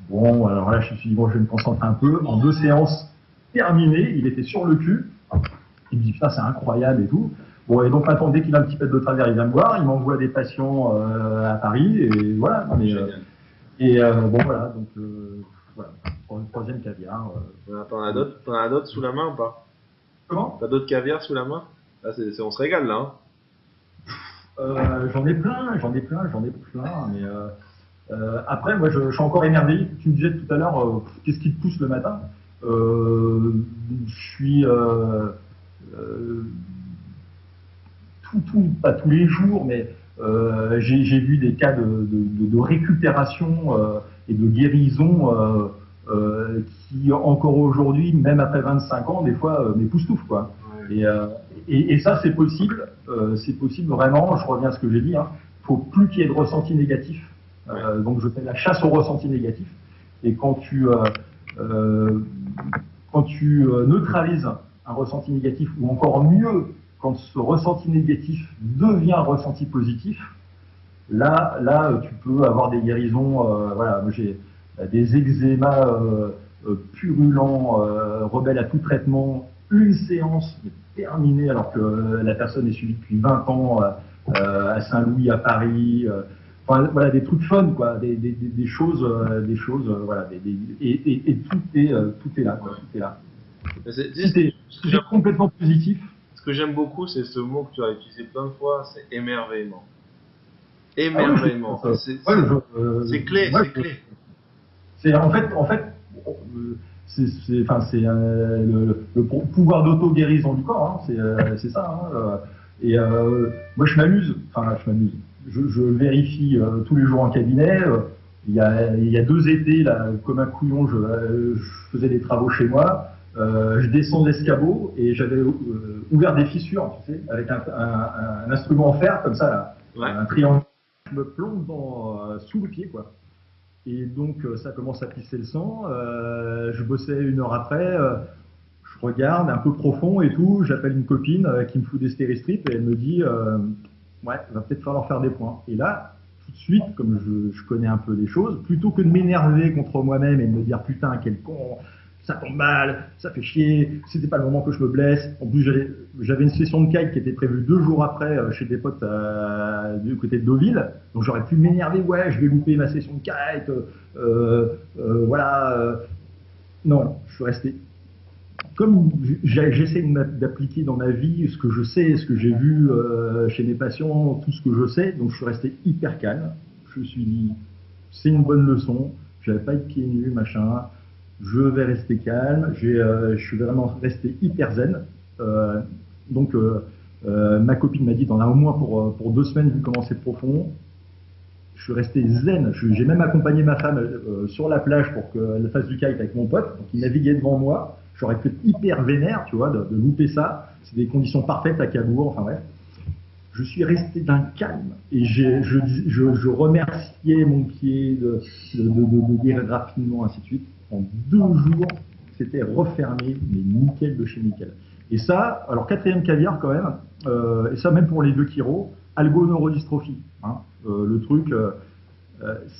Bon, alors là je me suis dit bon, je vais me concentrer un peu. En 2 séances terminées, il était sur le cul. Il me dit putain c'est incroyable et tout. Bon, et donc maintenant, dès qu'il a un petit peu de travers, il vient me voir, il m'envoie des patients à Paris, et voilà. Mais, bon, voilà, donc voilà, troisième caviar. T'en as d'autres sous la main ou pas? Comment? T'as d'autres caviars sous la main? Là, on se régale là. J'en ai plein, mais Après, moi, je suis encore émerveillé. Tu me disais tout à l'heure, qu'est-ce qui te pousse le matin? Je suis euh, pas tous les jours, mais j'ai vu des cas de récupération et de guérison qui, encore aujourd'hui, même après 25 ans, des fois, m'époustouflent, quoi. Ouais. Et ça, c'est possible vraiment. Je reviens à ce que j'ai dit. Hein. Faut plus qu'il y ait de ressenti négatif. Donc, je fais la chasse au ressenti négatif. Et euh, quand tu neutralises un ressenti négatif, ou encore mieux, quand ce ressenti négatif devient un ressenti positif, là, tu peux avoir des guérisons. Voilà, j'ai des eczémas purulents, rebelles à tout traitement, une séance terminée alors que la personne est suivie depuis 20 ans à Saint-Louis, à Paris. Enfin, voilà, des trucs fun, quoi, des choses, voilà, et tout est là, quoi, tout est là. Tout est complètement positif. Ce que j'aime beaucoup, c'est ce mot que tu as utilisé plein de fois, c'est émerveillement. Ah oui, Émerveillement. C'est clé, moi, c'est clé. c'est en fait, enfin, c'est le pouvoir d'auto-guérison du corps, hein, c'est ça. Hein, moi, je m'amuse. Je vérifie tous les jours en cabinet. Il y a 2 étés, là, comme un couillon, je faisais des travaux chez moi. Je descends l'escabeau et j'avais ouvert des fissures, tu sais, avec un instrument en fer comme ça, là, Ouais. un triangle. Je me plombe sous le pied, quoi. Et donc ça commence à pisser le sang. Je bossais 1 heure après. Je regarde un peu profond et tout. J'appelle une copine qui me fout des stéristrips et elle me dit ouais, va peut-être falloir faire des points. Et là, tout de suite, comme je connais un peu les choses, plutôt que de m'énerver contre moi-même et de me dire putain quel con, ça tombe mal, ça fait chier, c'était pas le moment que je me blesse. En plus, j'avais une session de kite qui était prévue 2 jours après chez des potes du côté de Deauville. Donc j'aurais pu m'énerver, ouais, je vais louper ma session de kite, voilà. Non, je suis resté. Comme j'essaie d'appliquer dans ma vie ce que je sais, ce que j'ai vu chez mes patients, tout ce que je sais, donc je suis resté hyper calme. Je me suis dit, c'est une bonne leçon, je vais pas être pieds nus, machin, je vais rester calme, je suis vraiment resté hyper zen. Euh, donc ma copine m'a dit, t'en as au moins pour 2 semaines vu comment c'est profond. Je suis resté zen. J'ai même accompagné ma femme sur la plage pour qu'elle fasse du kite avec mon pote. Donc il naviguait devant moi. J'aurais pu être hyper vénère, tu vois, de louper ça. C'est des conditions parfaites à Cabourg. Enfin bref. Je suis resté d'un calme et je remerciais mon pied de guérir rapidement, ainsi de suite. En 2 jours, c'était refermé, mais nickel de chez nickel. Et ça, alors 4e caviar quand même, et ça même pour les 2 chiro, algoneurodystrophie. Hein, le truc,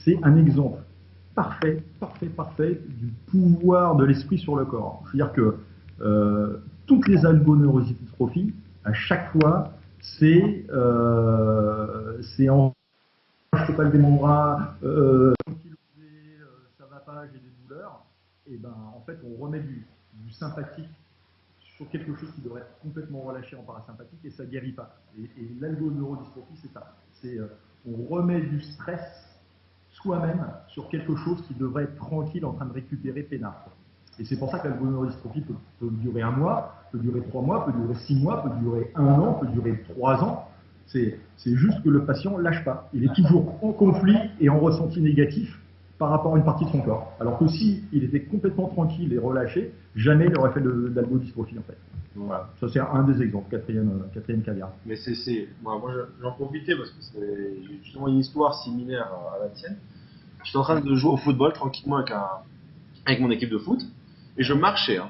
c'est un exemple parfait du pouvoir de l'esprit sur le corps. C'est-à-dire que toutes les algoneurostrophies, à chaque fois, c'est en je peux pas lever mon bras, ça va pas, j'ai des douleurs. Et ben en fait, on remet du sympathique sur quelque chose qui devrait être complètement relâché en parasympathique et ça guérit pas. Et l'algoneurodystrophie, c'est ça. C'est on remet du stress soi-même sur quelque chose qui devrait être tranquille en train de récupérer peinard. Et c'est pour ça que l'algoneurodystrophie peut durer 1 mois, peut durer 3 mois, peut durer 6 mois, peut durer 1 an, peut durer 3 ans. C'est juste que le patient lâche pas. Il est toujours en conflit et en ressenti négatif par rapport à une partie de son corps. Alors que si il était complètement tranquille et relâché, jamais il aurait fait d'algodystrophie en fait. Voilà. Ça c'est un des exemples, quatrième caviar. Mais moi j'en profitais parce que j'ai justement une histoire similaire à la tienne. J'étais en train de jouer au football tranquillement avec mon équipe de foot et je marchais. Hein.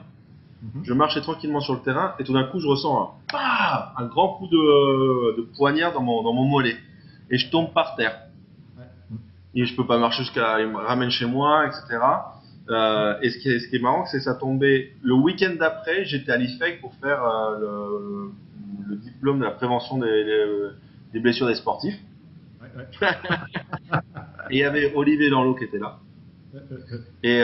Je marchais tranquillement sur le terrain et tout d'un coup je ressens un grand coup de poignard dans mon mollet et je tombe par terre. Ouais. Et je peux pas marcher il me ramène chez moi, etc. Et ce qui est marrant, c'est que ça tombait le week-end d'après. J'étais à l'IFEC pour faire le diplôme de la prévention des blessures des sportifs. Ouais. Et il y avait Olivier Lanlot qui était là. Et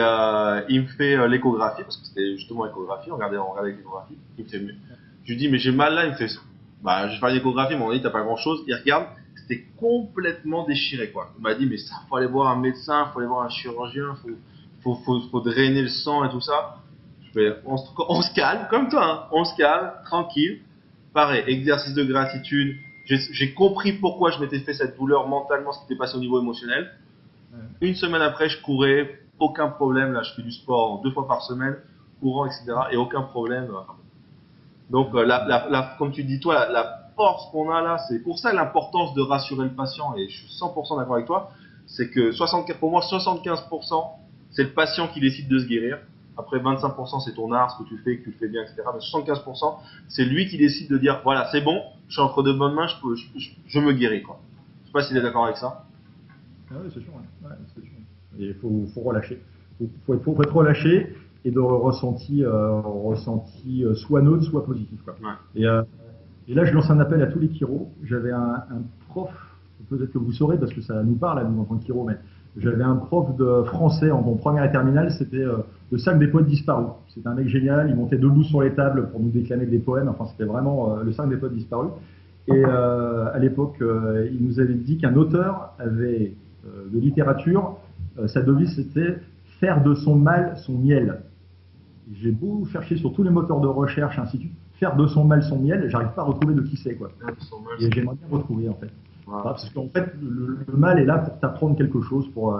il me fait l'échographie, parce que c'était justement l'échographie, on regardait l'échographie, il me fait mieux. Je lui dis, mais j'ai mal là, il me fait, bah, je vais faire l'échographie, mais on dit, t'as pas grand chose. Il regarde, c'était complètement déchiré, quoi. Il m'a dit, mais ça, faut aller voir un médecin, faut aller voir un chirurgien, faut drainer le sang et tout ça. On se calme, comme toi, hein. On se calme, tranquille. Pareil, exercice de gratitude. J'ai compris pourquoi je m'étais fait cette douleur mentalement, ce qui était passé au niveau émotionnel. Ouais. Une semaine après, je courais, aucun problème. Là, je fais du sport 2 fois par semaine, courant, etc. Et aucun problème. Donc, comme tu dis, toi, la force qu'on a là, c'est pour ça l'importance de rassurer le patient. Et je suis 100% d'accord avec toi. C'est que pour moi, 75%, c'est le patient qui décide de se guérir. Après, 25%, c'est ton art, ce que tu fais, que tu le fais bien, etc. Mais 75%, c'est lui qui décide de dire, voilà, c'est bon, je suis entre de bonnes mains, je me guéris, quoi. Je sais pas s'il est d'accord avec ça. Ah oui, c'est sûr. Ouais, c'est sûr. Et il faut relâcher. Il faut être relâché et de ressenti soit neutre, soit positif, quoi. Ouais. Et là, je lance un appel à tous les chiros. J'avais un prof, peut-être que vous saurez, parce que ça nous parle, à nous, en tant que chiro, mais j'avais un prof de français en première et terminale, c'était le sac des poètes disparus. C'était un mec génial, il montait debout sur les tables pour nous déclamer des poèmes, enfin c'était vraiment le sac des poètes disparus. Et à l'époque, il nous avait dit qu'un auteur avait de littérature, sa devise c'était « faire de son mal son miel ». J'ai beau chercher sur tous les moteurs de recherche, ainsi de suite, faire de son mal son miel, j'arrive pas à retrouver de qui c'est, quoi. Et j'aimerais bien retrouver, en fait. Wow. Parce qu'en fait, le mal est là pour t'apprendre quelque chose, pour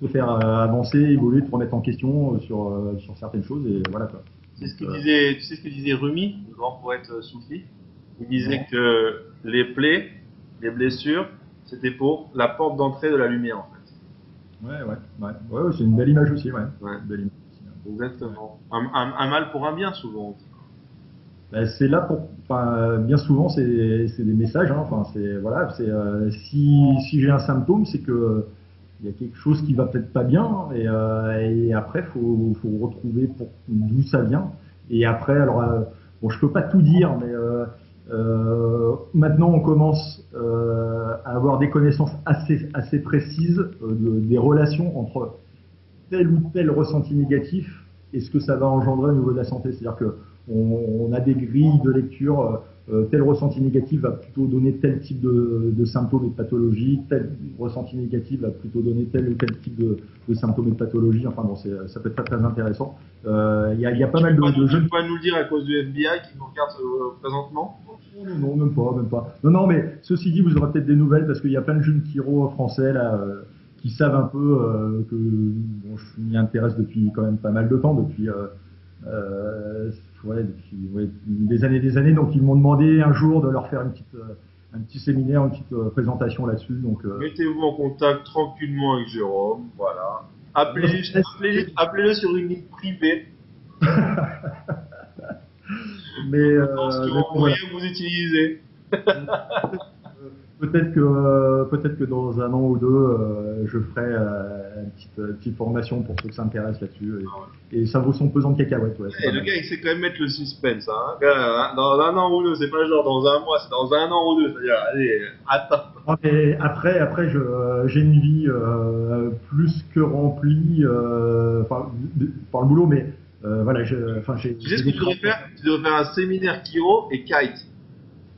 te faire avancer, évoluer, te remettre en question sur certaines choses, et voilà, quoi. Tu sais ce que disait Rumi, le grand poète soufi? Il disait que les plaies, les blessures, c'était pour la porte d'entrée de la lumière, en fait. Ouais, c'est une belle image aussi, ouais. Une belle image. Exactement. Un mal pour un bien, souvent. Ben, c'est là pour, bien souvent, c'est des messages. Hein, si j'ai un symptôme, c'est que il y a quelque chose qui va peut-être pas bien, et après, faut retrouver d'où ça vient. Et après, alors, bon, je peux pas tout dire, mais maintenant, on commence à avoir des connaissances assez précises des relations entre tel ou tel ressenti négatif et ce que ça va engendrer au niveau de la santé. C'est-à-dire que on a des grilles de lecture, tel ressenti négatif va plutôt donner tel type de symptômes et de pathologies, tel ressenti négatif va plutôt donner tel ou tel type de symptômes et de pathologies. Enfin bon, ça peut être très intéressant. Il y a pas mal de jeunes. Tu peux nous le dire à cause du FBI qui nous regarde présentement? Non, même pas. Non, mais ceci dit, vous aurez peut-être des nouvelles parce qu'il y a plein de jeunes chiro français là. Qui savent un peu que bon, je m'y intéresse depuis quand même pas mal de temps, depuis des années. Donc ils m'ont demandé un jour de leur faire un petit séminaire, une petite présentation là-dessus. Donc mettez-vous en contact tranquillement avec Jérôme, voilà. Appelez-le sur une ligne privée. Mais moyen que vous utilisez. Peut-être que dans un an ou deux, je ferai une petite formation pour ceux qui s'intéressent là-dessus. Et ça vaut son pesant de cacahuètes. Ouais, le gars, il sait quand même mettre le suspense. Hein. Dans un an ou deux, c'est pas genre dans un mois, c'est dans un an ou deux. C'est-à-dire, allez, attends. Et après j'ai une vie plus que remplie par le boulot, mais voilà. Tu sais ce que tu devrais faire? Tu devrais faire un séminaire chiro et kite.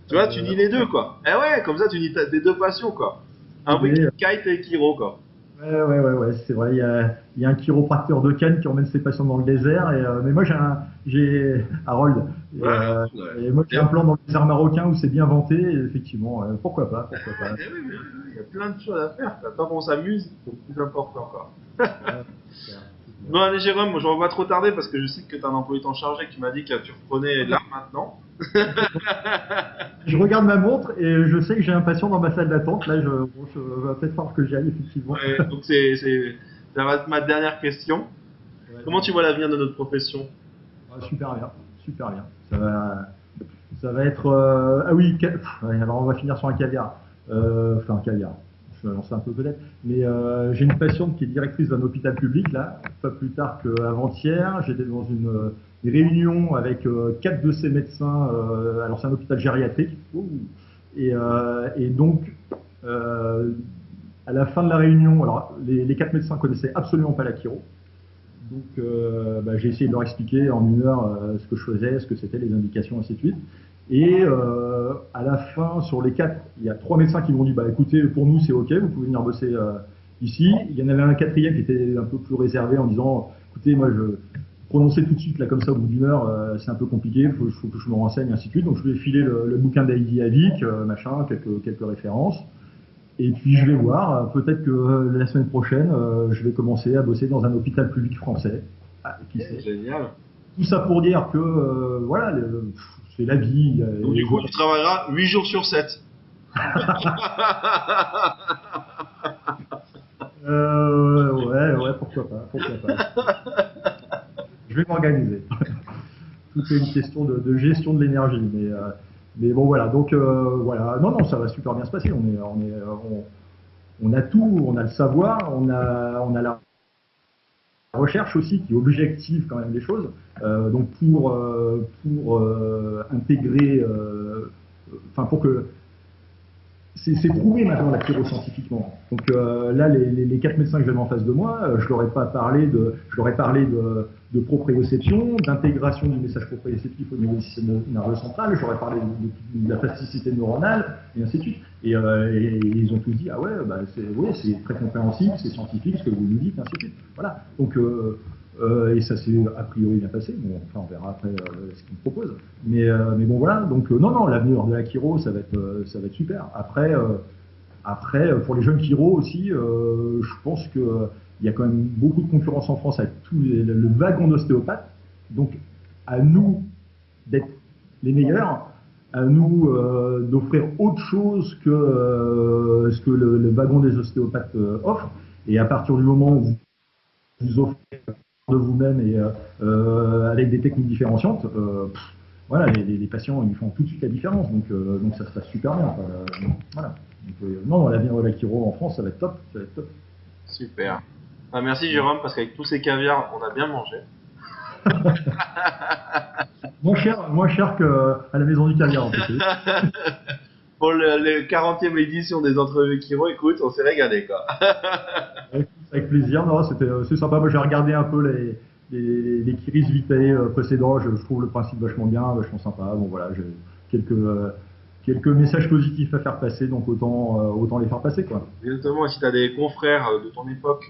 Tu vois, tu dis les deux, quoi. Eh ouais, comme ça, tu dis tes deux passions, quoi. Un week-end kite et chiro, quoi. Ouais, c'est vrai. Il y a un chiropracteur de Cannes qui emmène ses patients dans le désert. Mais moi, j'ai Harold. Et moi, j'ai un plan dans le désert marocain où c'est bien vanté. Et effectivement, pourquoi pas. Il y a plein de choses à faire. Tant qu'on s'amuse, c'est le plus important, quoi. Bon, allez, Jérôme, je ne vais pas trop tarder parce que je sais que tu as un emploi du temps chargé, que tu m'as dit que tu reprenais là maintenant. Je regarde ma montre et je sais que j'ai un patient dans ma salle d'attente. Là, je va peut-être falloir que j'y aille, effectivement. Ouais, donc, ça va être ma dernière question. Ouais. Comment tu vois l'avenir de notre profession? Super bien. Ça va être. Ah oui, alors on va finir sur un caviar. Un caviar. Je vais lancer un peu peut-être, mais j'ai une patiente qui est directrice d'un hôpital public là, pas plus tard qu'avant-hier. J'étais dans une réunion avec 4 de ses médecins. Alors c'est un hôpital gériatrique, et donc à la fin de la réunion, alors les 4 médecins connaissaient absolument pas la chiro, donc j'ai essayé de leur expliquer en 1 heure ce que je faisais, ce que c'était, les indications, ainsi de suite. Et à la fin, sur les 4, il y a 3 médecins qui m'ont dit, bah écoutez, pour nous c'est ok, vous pouvez venir bosser ici. Il y en avait un quatrième qui était un peu plus réservé en disant, écoutez, moi je prononcer tout de suite là comme ça au bout d'une heure, c'est un peu compliqué, faut que je me renseigne, ainsi de suite. Donc je lui ai filé le bouquin d'Heidi Havik, machin, quelques références. Et puis je vais voir, peut-être que la semaine prochaine, je vais commencer à bosser dans un hôpital public français. Ah, qui sait. Génial. Tout ça pour dire que voilà, c'est la vie. Donc du coup, tu travailleras 8 jours sur 7. Ouais, pourquoi pas. Je vais m'organiser. Tout est une question de gestion de l'énergie, mais bon voilà. Donc voilà, non, ça va super bien se passer. On a tout, on a le savoir, on a la recherche aussi qui objective quand même les choses. Donc pour intégrer, enfin pour que c'est prouvé maintenant la chiro scientifiquement. Donc là, les 4 médecins que j'avais en face de moi, je leur ai parlé de proprioception, d'intégration du message proprioceptif au niveau du système nerveux central, je leur ai parlé de la plasticité neuronale, et ainsi de suite. Et ils ont tous dit, ah ouais, bah c'est très compréhensible, c'est scientifique ce que vous nous dites, ainsi de suite. Voilà. Donc et ça s'est a priori bien passé. Bon, enfin, on verra après ce qu'ils me proposent. Mais bon, voilà. Donc, non, l'avenir de la chiro, ça va être super. Après, pour les jeunes chiro aussi, je pense qu'il y a quand même beaucoup de concurrence en France avec le wagon d'ostéopathes. Donc, à nous d'être les meilleurs, à nous d'offrir autre chose que ce que le wagon des ostéopathes offre. Et à partir du moment où vous offrez de vous-même et avec des techniques différenciantes, voilà, les patients ils font tout de suite la différence, donc ça se passe super bien. Voilà. Donc, non, l'avenir de la chiro en France, ça va être top, ça va être top. Super. Ah, merci Jérôme, parce qu'avec tous ces caviars, on a bien mangé. moins cher qu'à la maison du caviar en plus. Pour le 40e édition des entrevues chiro, écoute, on s'est régalé quoi. Avec plaisir, non, c'est sympa. Moi j'ai regardé un peu les Kiris Vitae précédents, je trouve le principe vachement bien, vachement sympa. Bon voilà, j'ai quelques messages positifs à faire passer, donc autant les faire passer quoi. Exactement, et si tu as des confrères de ton époque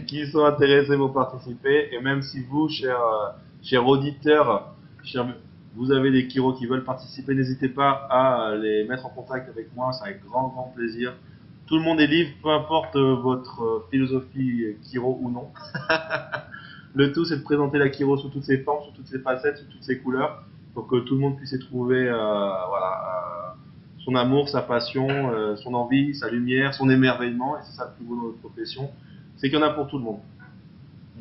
qui sont intéressés pour participer, et même si vous, chers auditeurs, vous avez des chiros qui veulent participer, n'hésitez pas à les mettre en contact avec moi, c'est avec grand plaisir. Tout le monde est libre, peu importe votre philosophie chiro ou non. Le tout, c'est de présenter la chiro sous toutes ses formes, sous toutes ses facettes, sous toutes ses couleurs, pour que tout le monde puisse y trouver son amour, sa passion, son envie, sa lumière, son émerveillement. Et c'est ça le plus beau dans notre profession, c'est qu'il y en a pour tout le monde.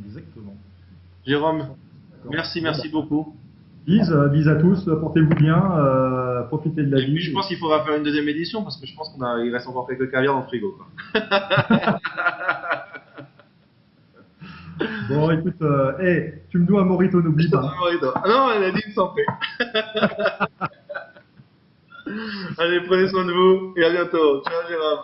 Exactement. Jérôme, merci beaucoup. Bise à tous, portez-vous bien, profitez de la vie. Puis, je pense qu'il faudra faire une deuxième édition parce que je pense qu'il reste encore quelques caviars dans le frigo. Quoi. Bon, écoute, tu me dois un morito, n'oublie pas. Ah non, elle a dit sans fait. Allez, prenez soin de vous et à bientôt. Ciao Jérôme.